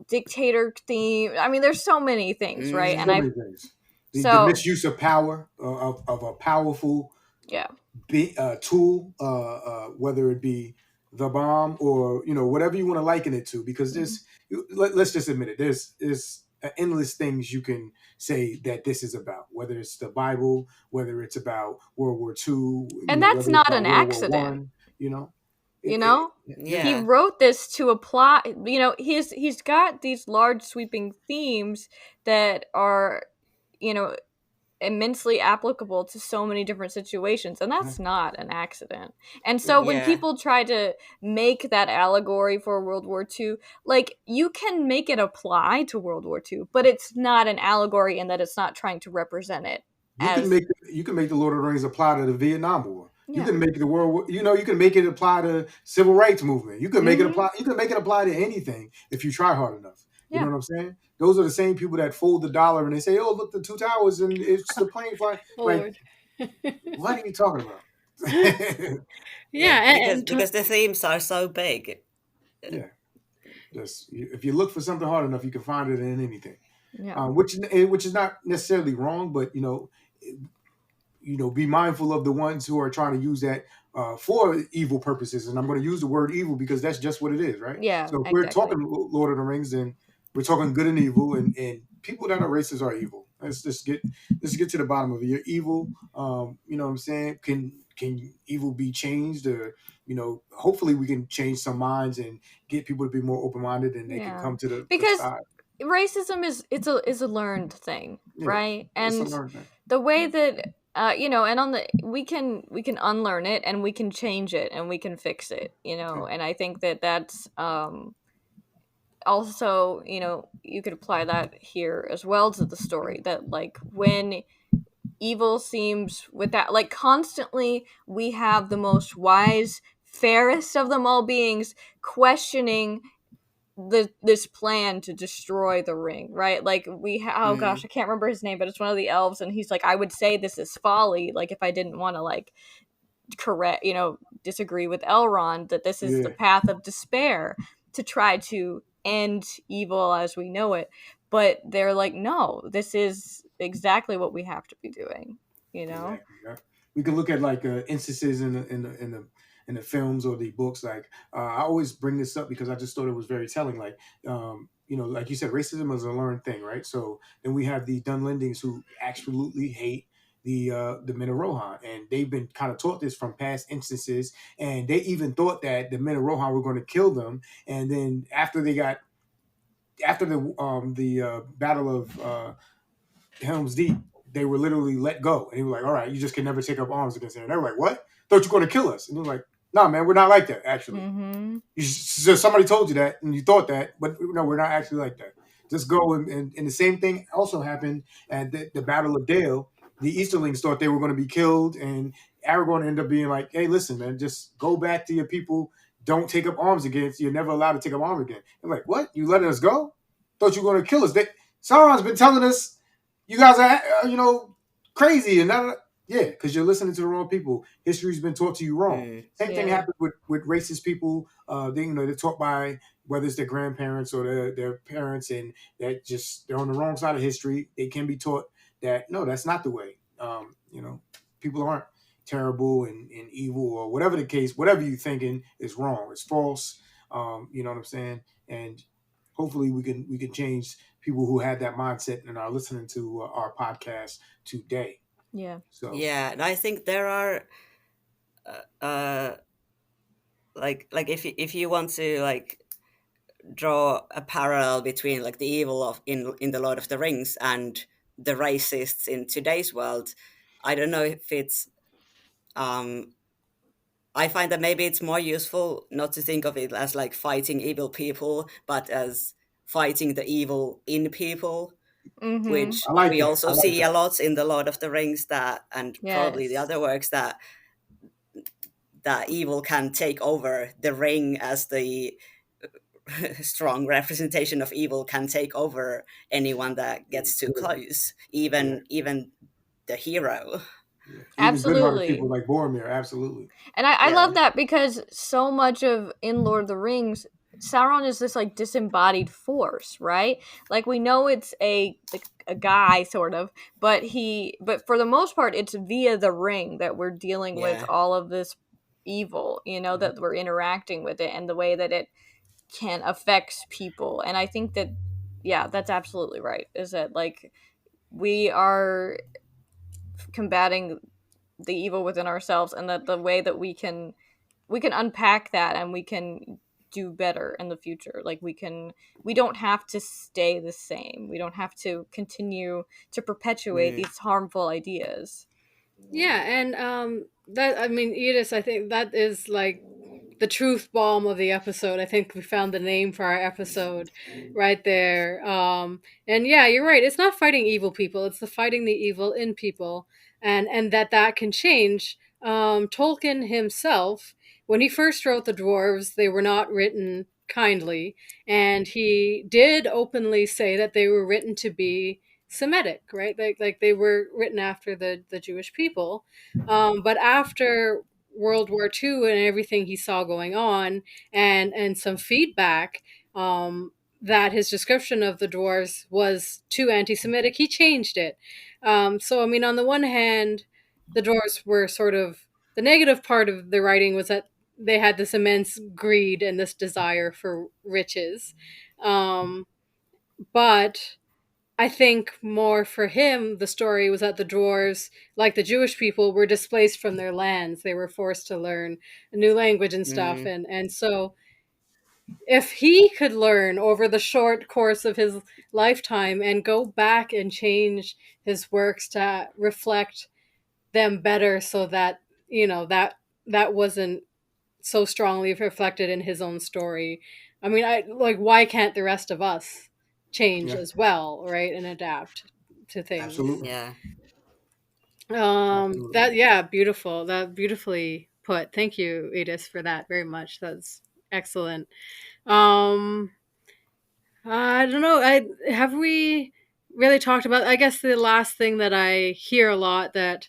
dictator theme. I mean, there's so many things, right? So And many things. The so misuse of power, of a powerful tool, whether it be the bomb or, you know, whatever you want to liken it to, because let's just admit it, there's endless things you can say that this is about, whether it's the Bible, whether it's about World War II, and that's not an accident. You know, he wrote this to apply, you know, he's got these large sweeping themes that are, you know, immensely applicable to so many different situations, and that's not an accident. And so when people try to make that allegory for World War II, like, you can make it apply to World War II, but it's not an allegory in that it's not trying to represent it. You can make the Lord of the Rings apply to the Vietnam War. You can make the world, you know, you can make it apply to civil rights movement. You can make it apply. You can make it apply to anything if you try hard enough. You know what I'm saying? Those are the same people that fold the dollar and they say, "Oh, look, the two towers and it's the plane flying." Like, what are you talking about? Because the themes are so big. Yeah, just if you look for something hard enough, you can find it in anything. Yeah. Which is not necessarily wrong, but you know, be mindful of the ones who are trying to use that for evil purposes. And I'm going to use the word evil because that's just what it is, right? Yeah. So if we're talking Lord of the Rings, then we're talking good and evil, and people that are racist are evil. Let's get to the bottom of it. You're evil. You know what I'm saying? Can evil be changed? Or, you know, hopefully we can change some minds and get people to be more open-minded, and they can come to the side. Racism is a learned thing, right? And it's a learned thing. The way that you know, and we can unlearn it, and we can change it, and we can fix it, you know. And I think that that's also, you know, you could apply that here as well to the story, that like when evil seems with that, like, constantly we have the most wise, fairest of them all beings questioning this plan to destroy the ring, right? Like, oh gosh, I can't remember his name, but it's one of the elves, and he's like, I would say this is folly, like, if I didn't want to, like, correct, you know, disagree with Elrond, that this is the path of despair to try to end evil as we know it. But they're like, no, this is exactly what we have to be doing, you know. Exactly, yeah. We can look at like instances in the films or the books. Like I always bring this up because I just thought it was very telling. Like you know, like you said, racism is a learned thing, right? So then we have the Dunlendings who absolutely hate the men of Rohan, and they've been kind of taught this from past instances, and they even thought that the men of Rohan were going to kill them, and then after the Battle of Helm's Deep, they were literally let go, and he was like, "All right, you just can never take up arms against him." And they were like, "What? Thought you were going to kill us?" And he was like, "Nah, man, we're not like that. Actually, so somebody told you that, and you thought that, but no, we're not actually like that. Just go." And the same thing also happened at the Battle of Dale. The Easterlings thought they were going to be killed, and Aragorn ended up being like, "Hey, listen, man, just go back to your people. Don't take up arms against. You're never allowed to take up arms again." They're like, "What? You letting us go? Thought you were going to kill us." Sauron's been telling us you guys are, you know, crazy, and because you're listening to the wrong people. History's been taught to you wrong. Same thing happens with racist people. They're taught by whether it's their grandparents or their parents, and that just they're on the wrong side of history. They can be taught that no, that's not the way. You know, people aren't terrible and evil or whatever the case. Whatever you're thinking is wrong. It's false. You know what I'm saying? And hopefully we can change people who had that mindset and are listening to our podcast today. Yeah. So Yeah, and I think there are like if you want to like draw a parallel between like the evil of in the Lord of the Rings and the racists in today's world, I don't know if it's I find that maybe it's more useful not to think of it as like fighting evil people, but as fighting the evil in people, Mm-hmm. which I like we that. I also like see a that. lot in the Lord of the Rings, that and probably the Yes. other works, that evil can take over the ring, as the strong representation of evil can take over anyone that gets too close, Yeah, even the hero. yeah. Even good-hearted Absolutely. people like Boromir, absolutely. And I Yeah. love that because so much of in Lord of the Rings, Sauron is this like disembodied force, right? Like we know it's like a guy sort of, but for the most part it's via the ring that we're dealing with Yeah. all of this evil, that we're interacting with it and the way that it can affect people. And I think that yeah, that's absolutely right. Is that like we are combating the evil within ourselves, and that the way that we can unpack that and we can do better in the future. Like we don't have to stay the same. We don't have to continue to perpetuate Mm. these harmful ideas. Yeah, and that, I mean, Edith, I think that is like the truth bomb of the episode. I think we found the name for our episode right there. And yeah, you're right. It's not fighting evil people. It's the fighting the evil in people, and that can change. Tolkien himself, when he first wrote the dwarves, they were not written kindly, and he did openly say that they were written to be Semitic, right? Like they were written after the Jewish people. But after World War II and everything he saw going on, and some feedback, that his description of the dwarves was too anti-Semitic, he changed it. So I mean, on the one hand, the dwarves were sort of, the negative part of the writing was that they had this immense greed and this desire for riches. Um, but I think more for him, the story was that the dwarves, like the Jewish people, were displaced from their lands. They were forced to learn a new language and stuff. Mm. And so if he could learn over the short course of his lifetime and go back and change his works to reflect them better, so that, that wasn't so strongly reflected in his own story. I mean, I like, why can't the rest of us change Yeah, as well, right, and adapt to things? absolutely. Yeah. Absolutely. That, yeah, beautiful. That beautifully put. Thank you, Edith, for that very much. That's excellent. Um, I don't know. Have we really talked about? I guess the last thing that I hear a lot that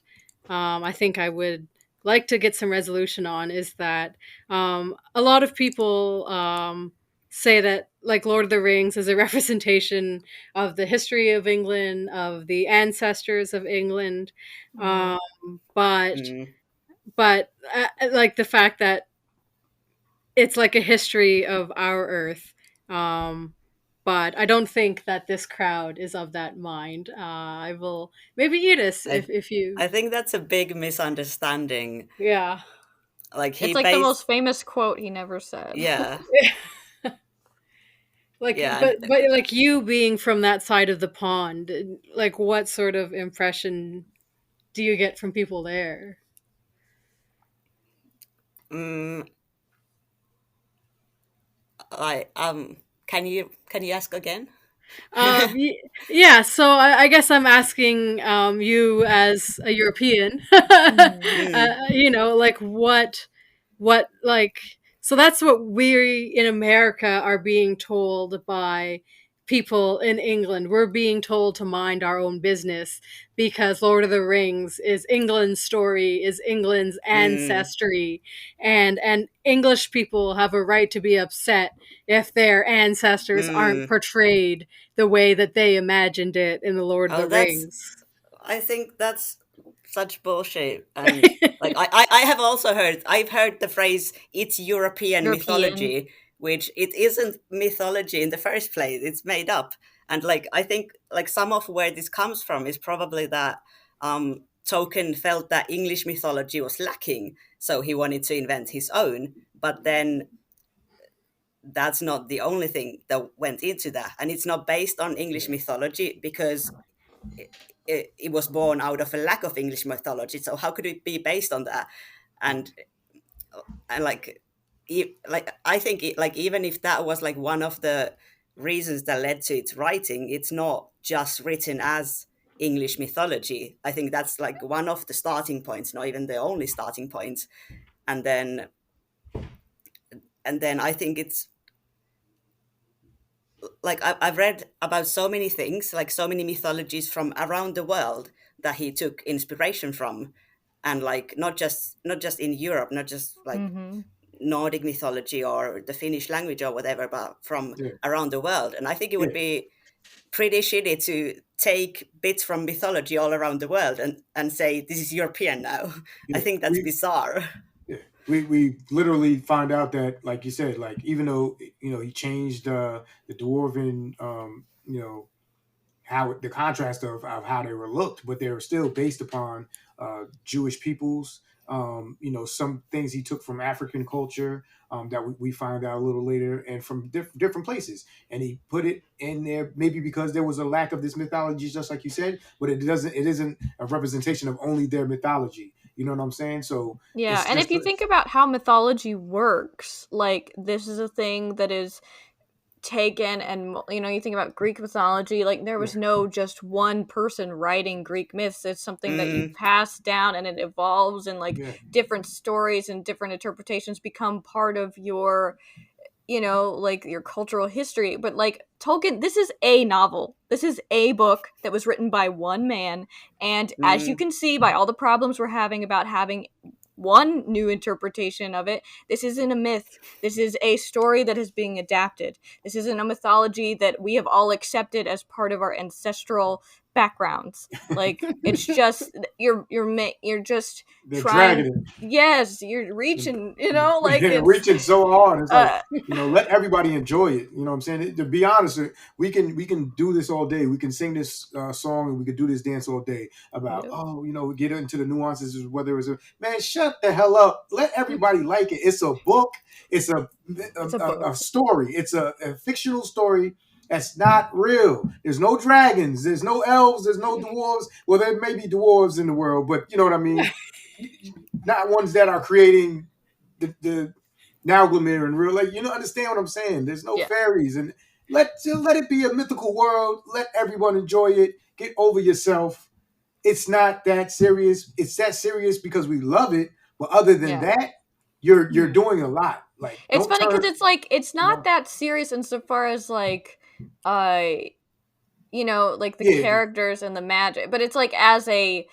I think I would like to get some resolution on is that a lot of people say that like Lord of the Rings is a representation of the history of England, of the ancestors of England, um, but Mm. like the fact that it's like a history of our Earth. Um, but I don't think that this crowd is of that mind. I will maybe Edith, I if you, I think that's a big misunderstanding. yeah. Like It's he like the based, most famous quote he never said. yeah, Like, yeah, but like you being from that side of the pond, like what sort of impression do you get from people there? mm, I can you ask again? Yeah, so I guess I'm asking you as a European, Mhm. Mm. like like, so that's what we in America are being told by people in England. We're being told to mind our own business because Lord of the Rings is England's story, is England's Mm. ancestry, and English people have a right to be upset if their ancestors aren't Mm. portrayed the way that they imagined it in the Lord of Oh, the that's, Rings. I think that's such bullshit. And like I've heard the phrase "it's European European. mythology," which it isn't mythology in the first place. It's made up. And like I think like some of where this comes from is probably that Tolkien felt that English mythology was lacking, so he wanted to invent his own. But then that's not the only thing that went into that, and it's not based on English mythology because it was born out of a lack of English mythology. So how could it be based on that? And like I think like even if that was like one of the reasons that led to its writing, it's not just written as English mythology. I think that's like one of the starting points, not even the only starting point. And then I think it's like I've read about so many things, like so many mythologies from around the world that he took inspiration from, and like not just in Europe, not just like Nordic mythology or the Finnish language or whatever, but from around the world. And I think it would be pretty shitty to take bits from mythology all around the world and say this is European now. I think that's bizarre. We literally find out that, like you said, like even though he changed the dwarven how the contrast of how they were looked, but they were still based upon Jewish peoples. Some things he took from African culture that we find out a little later, and from different places, and he put it in there maybe because there was a lack of this mythology, just like you said, but it isn't a representation of only their mythology. You know what I'm saying? So yeah, and if you think about how mythology works, like this is a thing that is taken, and you think about Greek mythology, like there was no just one person writing Greek myths. It's something that you pass down, and it evolves, and like different stories and different interpretations become part of your like your cultural history. But like Tolkien, this is a novel. This is a book that was written by one man. And as you can see by all the problems we're having about having one new interpretation of it, this isn't a myth. This is a story that is being adapted. This isn't a mythology that we have all accepted as part of our ancestral backgrounds. Like it's just you're just they're trying. Yes, you're reaching. Like it's reaching so hard. It's like let everybody enjoy it. You know what I'm saying? To be honest, we can do this all day. We can sing this song and we could do this dance all day about we get into the nuances of whether it's man, shut the hell up. Let everybody like it. It's a book. It's a story. It's a fictional story. That's not real. There's no dragons. There's no elves. There's no dwarves. Well, there may be dwarves in the world, but you know what I mean? Not ones that are creating the Nauglamir and real. Like, understand what I'm saying? There's no fairies. And let it be a mythical world. Let everyone enjoy it. Get over yourself. It's not that serious. It's that serious because we love it. But other than that, you're doing a lot. Like it's funny because it's like it's not that serious insofar as like like the characters and the magic, but it's like as a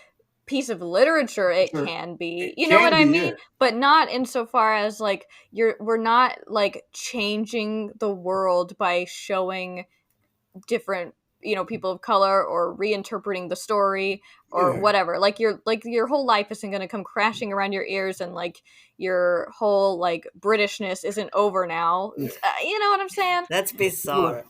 piece of literature it can be, you know what I mean? But not insofar as like we're not like changing the world by showing different people of color or reinterpreting the story or whatever. Like your whole life isn't going to come crashing around your ears, and like your whole like Britishness isn't over now. You know what I'm saying? That's bizarre.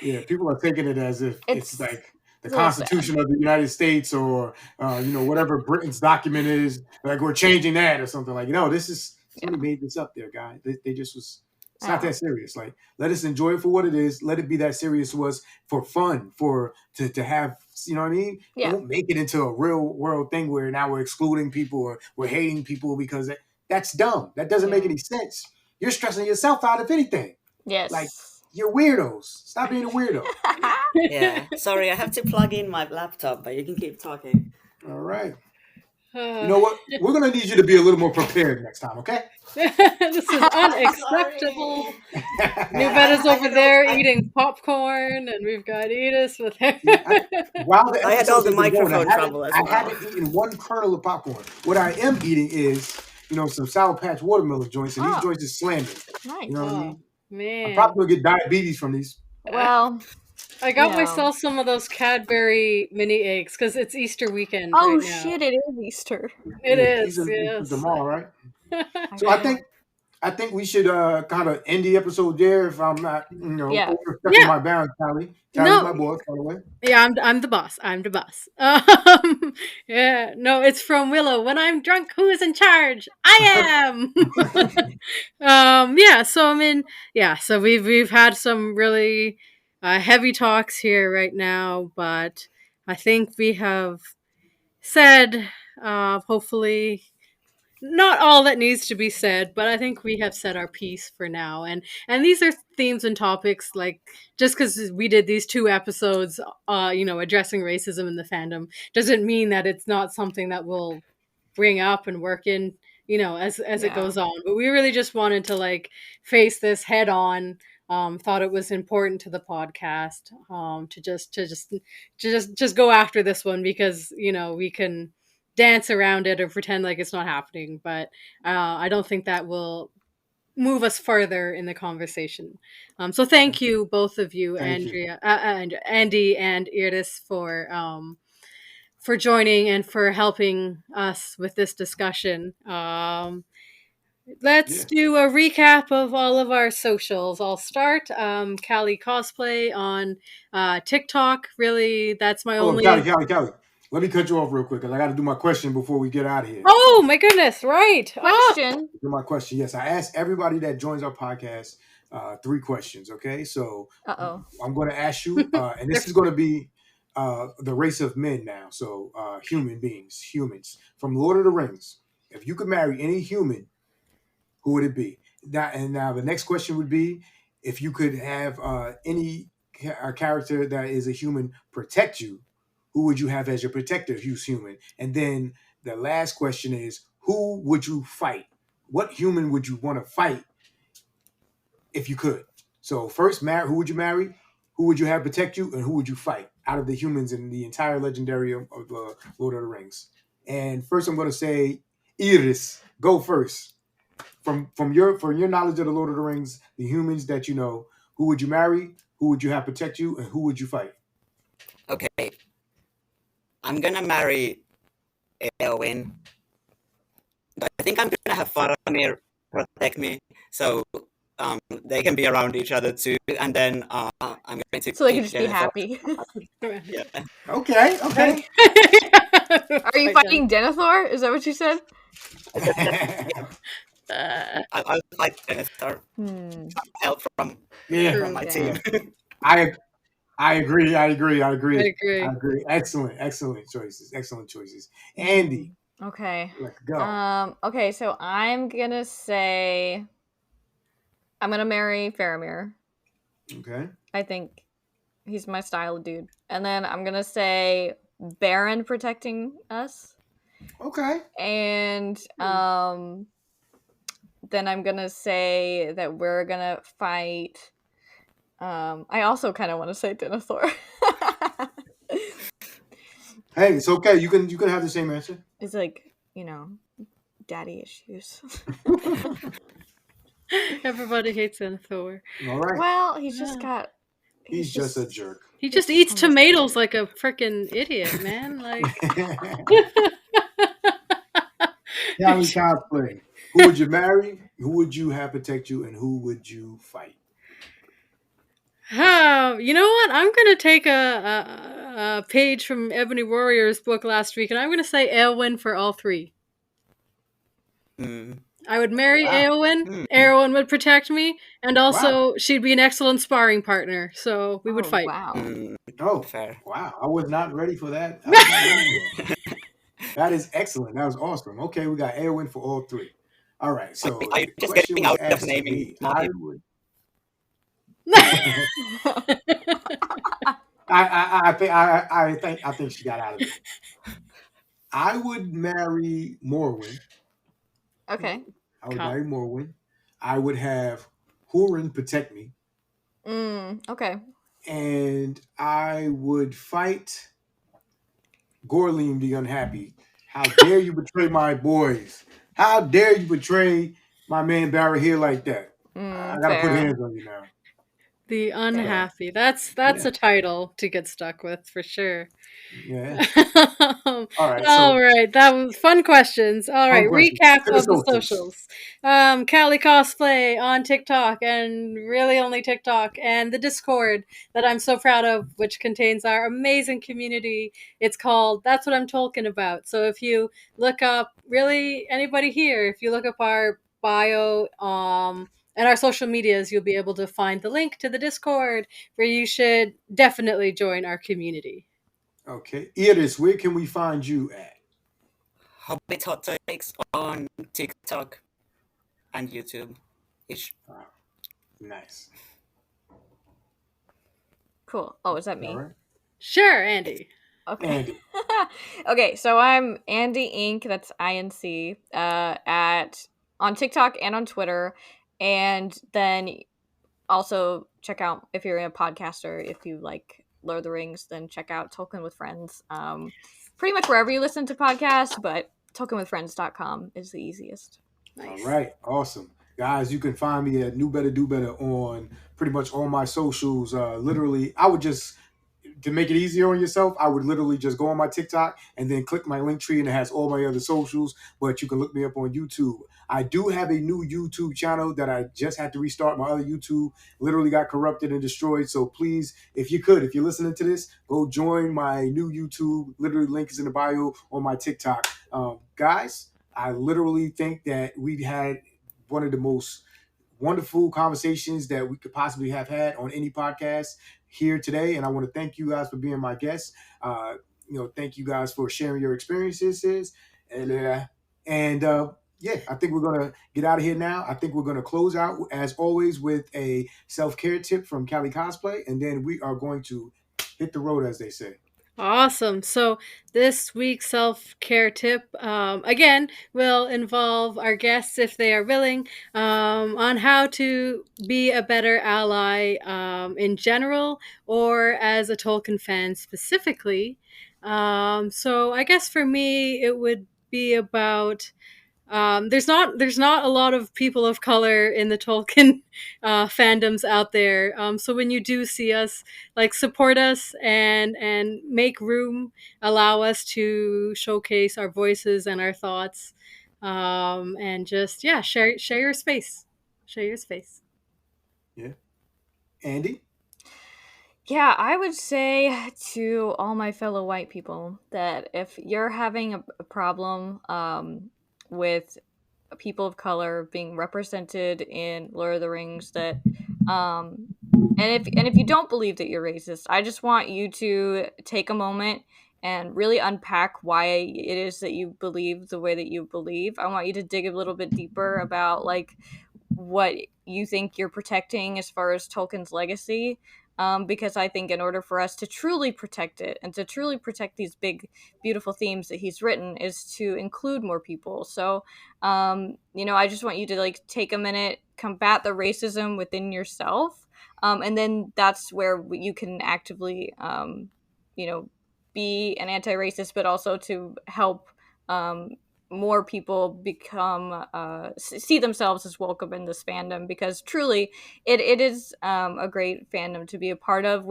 People are taking it as if it's like the Constitution of the United States or whatever Britain's document is, like we're changing that or something. Like, this is somebody made this up there, guy. They just was. It's not that serious. Like, let us enjoy it for what it is. Let it be that serious to us for fun, to have, you know what I mean? Yeah. Don't make it into a real world thing where now we're excluding people or we're hating people because that's dumb. That doesn't make any sense. You're stressing yourself out, if anything. Yes. Like, you're weirdos. Stop being a weirdo. Yeah. Sorry, I have to plug in my laptop, but you can keep talking. All right. You know what? We're going to need you to be a little more prepared next time, okay? This is unacceptable. KnewBetta's over there eating popcorn, and we've got Edith with her. I had all the microphone trouble as well. I haven't eaten one kernel of popcorn. What I am eating is, some Sour Patch watermelon joints, and these joints are slamming. Nice. You know what I mean? Man. I'm probably going to get diabetes from these. Well, I got myself some of those Cadbury mini eggs because it's Easter weekend. Oh, right now. shit, it is Easter. It is. Yes. Tomorrow, right? So I I think we should kind of end the episode there if I'm not, Yeah. overstepping Yeah. my bounds, Callie. Callie's No. my boss, by the way. Yeah, I'm the boss. I'm the boss. Yeah, no, it's from Willow. When I'm drunk, who is in charge? I am. Yeah. So I mean, yeah. So we've had some really heavy talks here right now, but I think we have said, hopefully, not all that needs to be said, but I think we have said our piece for now. And these are themes and topics, like, just because we did these 2 episodes, addressing racism in the fandom, doesn't mean that it's not something that we'll bring up and work in, as it goes on. But we really just wanted to like face this head on. Thought it was important to the podcast, to just go after this one, because we can dance around it or pretend like it's not happening, but I don't think that will move us further in the conversation. So thank you, both of you, Thank you. Andrea, Andy, and Iris, for joining and for helping us with this discussion. Let's do a recap of all of our socials. I'll start. KaliCosplay on TikTok. Really, that's my only. Callie. Let me cut you off real quick because I got to do my question before we get out of here. Oh my goodness! Right. Question. Do my question. Yes, I asked everybody that joins our podcast 3 questions. Okay, so I'm going to ask you, and this is going to be the race of men now. So humans from Lord of the Rings. If you could marry any human, who would it be? Now the next question would be, if you could have any character that is a human protect you, who would you have as your protector who's human? And then the last question is, who would you fight? What human would you want to fight if you could? So first, who would you marry? Who would you have protect you? And who would you fight out of the humans in the entire legendary of Lord of the Rings? And first, I'm going to say, Iris, go first. From your knowledge of the Lord of the Rings, the humans that you know, who would you marry? Who would you have protect you? And who would you fight? Okay. I'm going to marry Eowyn. But I think I'm going to have Faramir protect me, so they can be around each other too. And then I'm going to... So they can just be happy. Yeah. Okay. Are you fighting Denethor? Is that what you said? I'll fight Denethor. Help from my team. I agree. Excellent choices. Andy. Okay. Let's go. Okay, so I'm gonna say I'm gonna marry Faramir. Okay. I think he's my style of dude. And then I'm gonna say Baron protecting us. Okay. And then I'm gonna say that we're gonna fight. I also kind of want to say Denethor. Hey, it's okay. You can have the same answer. It's like, daddy issues. Everybody hates Denethor. All right. Well, he's just got. He's just a jerk. He just eats tomatoes like a freaking idiot, man. Like. KaliCosplay. Who would you marry? Who would you have protect you? And who would you fight? You know what? I'm going to take a page from Ebony Warrior's book last week, and I'm going to say Eowyn for all 3. I would marry Eowyn. Eowyn would protect me, and also she'd be an excellent sparring partner, so we would fight. Wow. Fair. Wow. I was not ready for that. That is excellent. That was awesome. Okay, we got Eowyn for all 3. All right, so Are you just getting out of naming? I think she got out of it. I would marry Morwen. Okay. I would marry Morwen. I would have Hurin protect me. Okay. And I would fight Gorleam the Unhappy. How dare you betray my boys? How dare you betray my man Barry here like that? I gotta put hands on you now. The unhappy. That's Yeah. a title to get stuck with for sure. Yeah. All All right. So right, that was fun questions. All right, fun question. recap To the of the socials. socials. KaliCosplay on TikTok and really only TikTok, and the Discord that I'm so proud of, which contains our amazing community. It's called That's What I'm Talking About. So if you look up really anybody here, if you look up our bio, and our social medias, you'll be able to find the link to the Discord where you should definitely join our community. Okay. Iris, where can we find you at? HobbitHotTakes on TikTok and YouTube. Ish. Nice. Cool. Oh, is that me? All right. Sure, Andy. Okay. Andy. Okay, so I'm AndieINC, that's INC, on TikTok and on Twitter, and then also check out, if you're a podcaster, if you like Lord of the Rings, then check out Tolkien with Friends. Pretty much wherever you listen to podcasts, but TolkienWithFriends.com is the easiest. Nice. All right. Awesome. Guys, you can find me at KnewBettaDoBetta on pretty much all my socials. Literally, I would just, to make it easier on yourself, I would literally just go on my TikTok and then click my link tree and it has all my other socials, but you can look me up on YouTube. I do have a new YouTube channel that I just had to restart. My other YouTube literally got corrupted and destroyed. So please, if you're listening to this, go join my new YouTube. Literally, link is in the bio on my TikTok. Guys, I literally think that we had one of the most wonderful conversations that we could possibly have had on any podcast here today. And I want to thank you guys for being my guests. Thank you guys for sharing your experiences. And yeah, I think we're going to get out of here now. I think we're going to close out, as always, with a self-care tip from KaliCosplay. And then we are going to hit the road, as they say. Awesome. So this week's self-care tip, again, will involve our guests, if they are willing, on how to be a better ally in general or as a Tolkien fan specifically. So I guess for me, it would be about there's not a lot of people of color in the Tolkien fandoms out there. So when you do see us, like, support us and make room, allow us to showcase our voices and our thoughts, and just share your space, share your space. Yeah, Andy. Yeah, I would say to all my fellow white people that if you're having a problem with people of color being represented in Lord of the Rings, that and if you don't believe that you're racist, I just want you to take a moment and really unpack why it is that you believe the way that you believe. I want you to dig a little bit deeper about like what you think you're protecting as far as Tolkien's legacy. Because I think in order for us to truly protect it and to truly protect these big, beautiful themes that he's written is to include more people. So, I just want you to like take a minute, combat the racism within yourself. And then that's where you can actively, be an anti-racist, but also to help more people become see themselves as welcome in this fandom, because truly it is a great fandom to be a part of.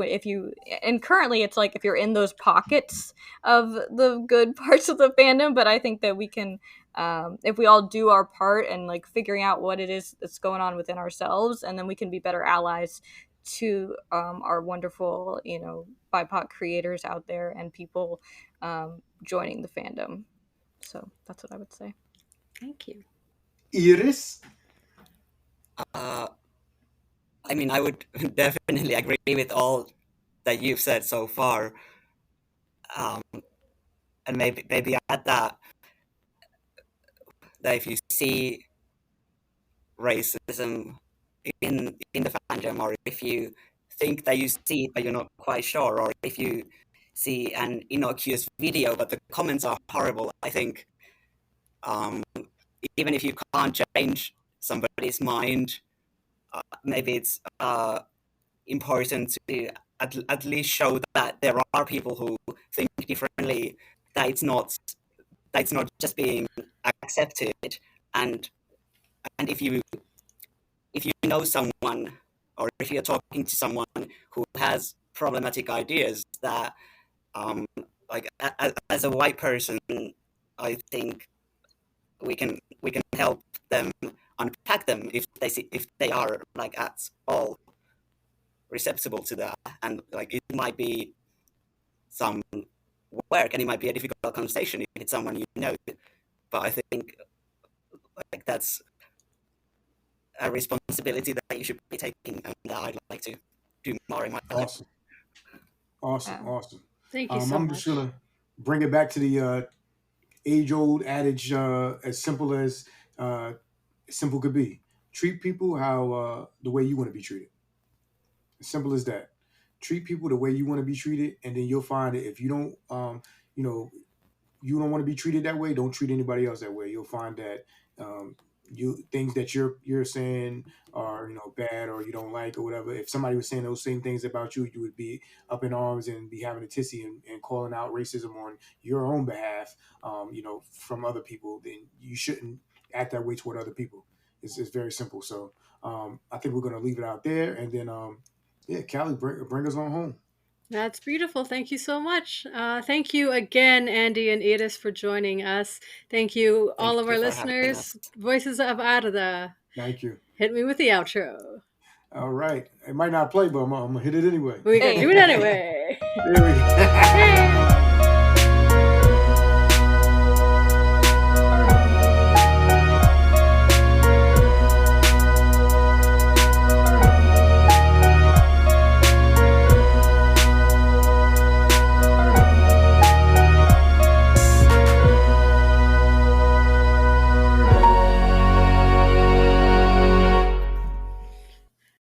And currently it's like if you're in those pockets of the good parts of the fandom, but I think that we can if we all do our part and like figuring out what it is that's going on within ourselves, and then we can be better allies to our wonderful BIPOC creators out there and people joining the fandom. So that's what I would say. Thank you. Iris. I would definitely agree with all that you've said so far. And maybe add that if you see racism in the fandom, or if you think that you see it but you're not quite sure, or if you see an innocuous video but the comments are horrible, I think even if you can't change somebody's mind, maybe it's important to at least show that there are people who think differently, that it's not just being accepted. And if you know someone or if you're talking to someone who has problematic ideas that, like as a white person, I think we can help them unpack them if they are like at all receptible to that, and like it might be some work and it might be a difficult conversation if it's someone you know, but I think like that's a responsibility that you should be taking, and that I'd like to do more in my life. Awesome. Thank you so I'm much. just gonna bring it back to the age-old adage, as simple as simple could be. Treat people how the way you want to be treated. As simple as that. Treat people the way you want to be treated, and then you'll find that if you don't, you know, you don't want to be treated that way, don't treat anybody else that way. You'll find that things that you're saying are bad or you don't like or whatever. If somebody was saying those same things about you, you would be up in arms and be having a tissy and calling out racism on your own behalf, from other people. Then you shouldn't act that way toward other people. It's very simple. So I think we're going to leave it out there, and then Kali, bring us on home. That's beautiful. Thank you so much. Thank you again, Andy and Edith, for joining us. Thank you, all of our listeners. Voices of Arda. Thank you. Hit me with the outro. All right. It might not play, but I'm going to hit it anyway. We're going to do it anyway. There we go.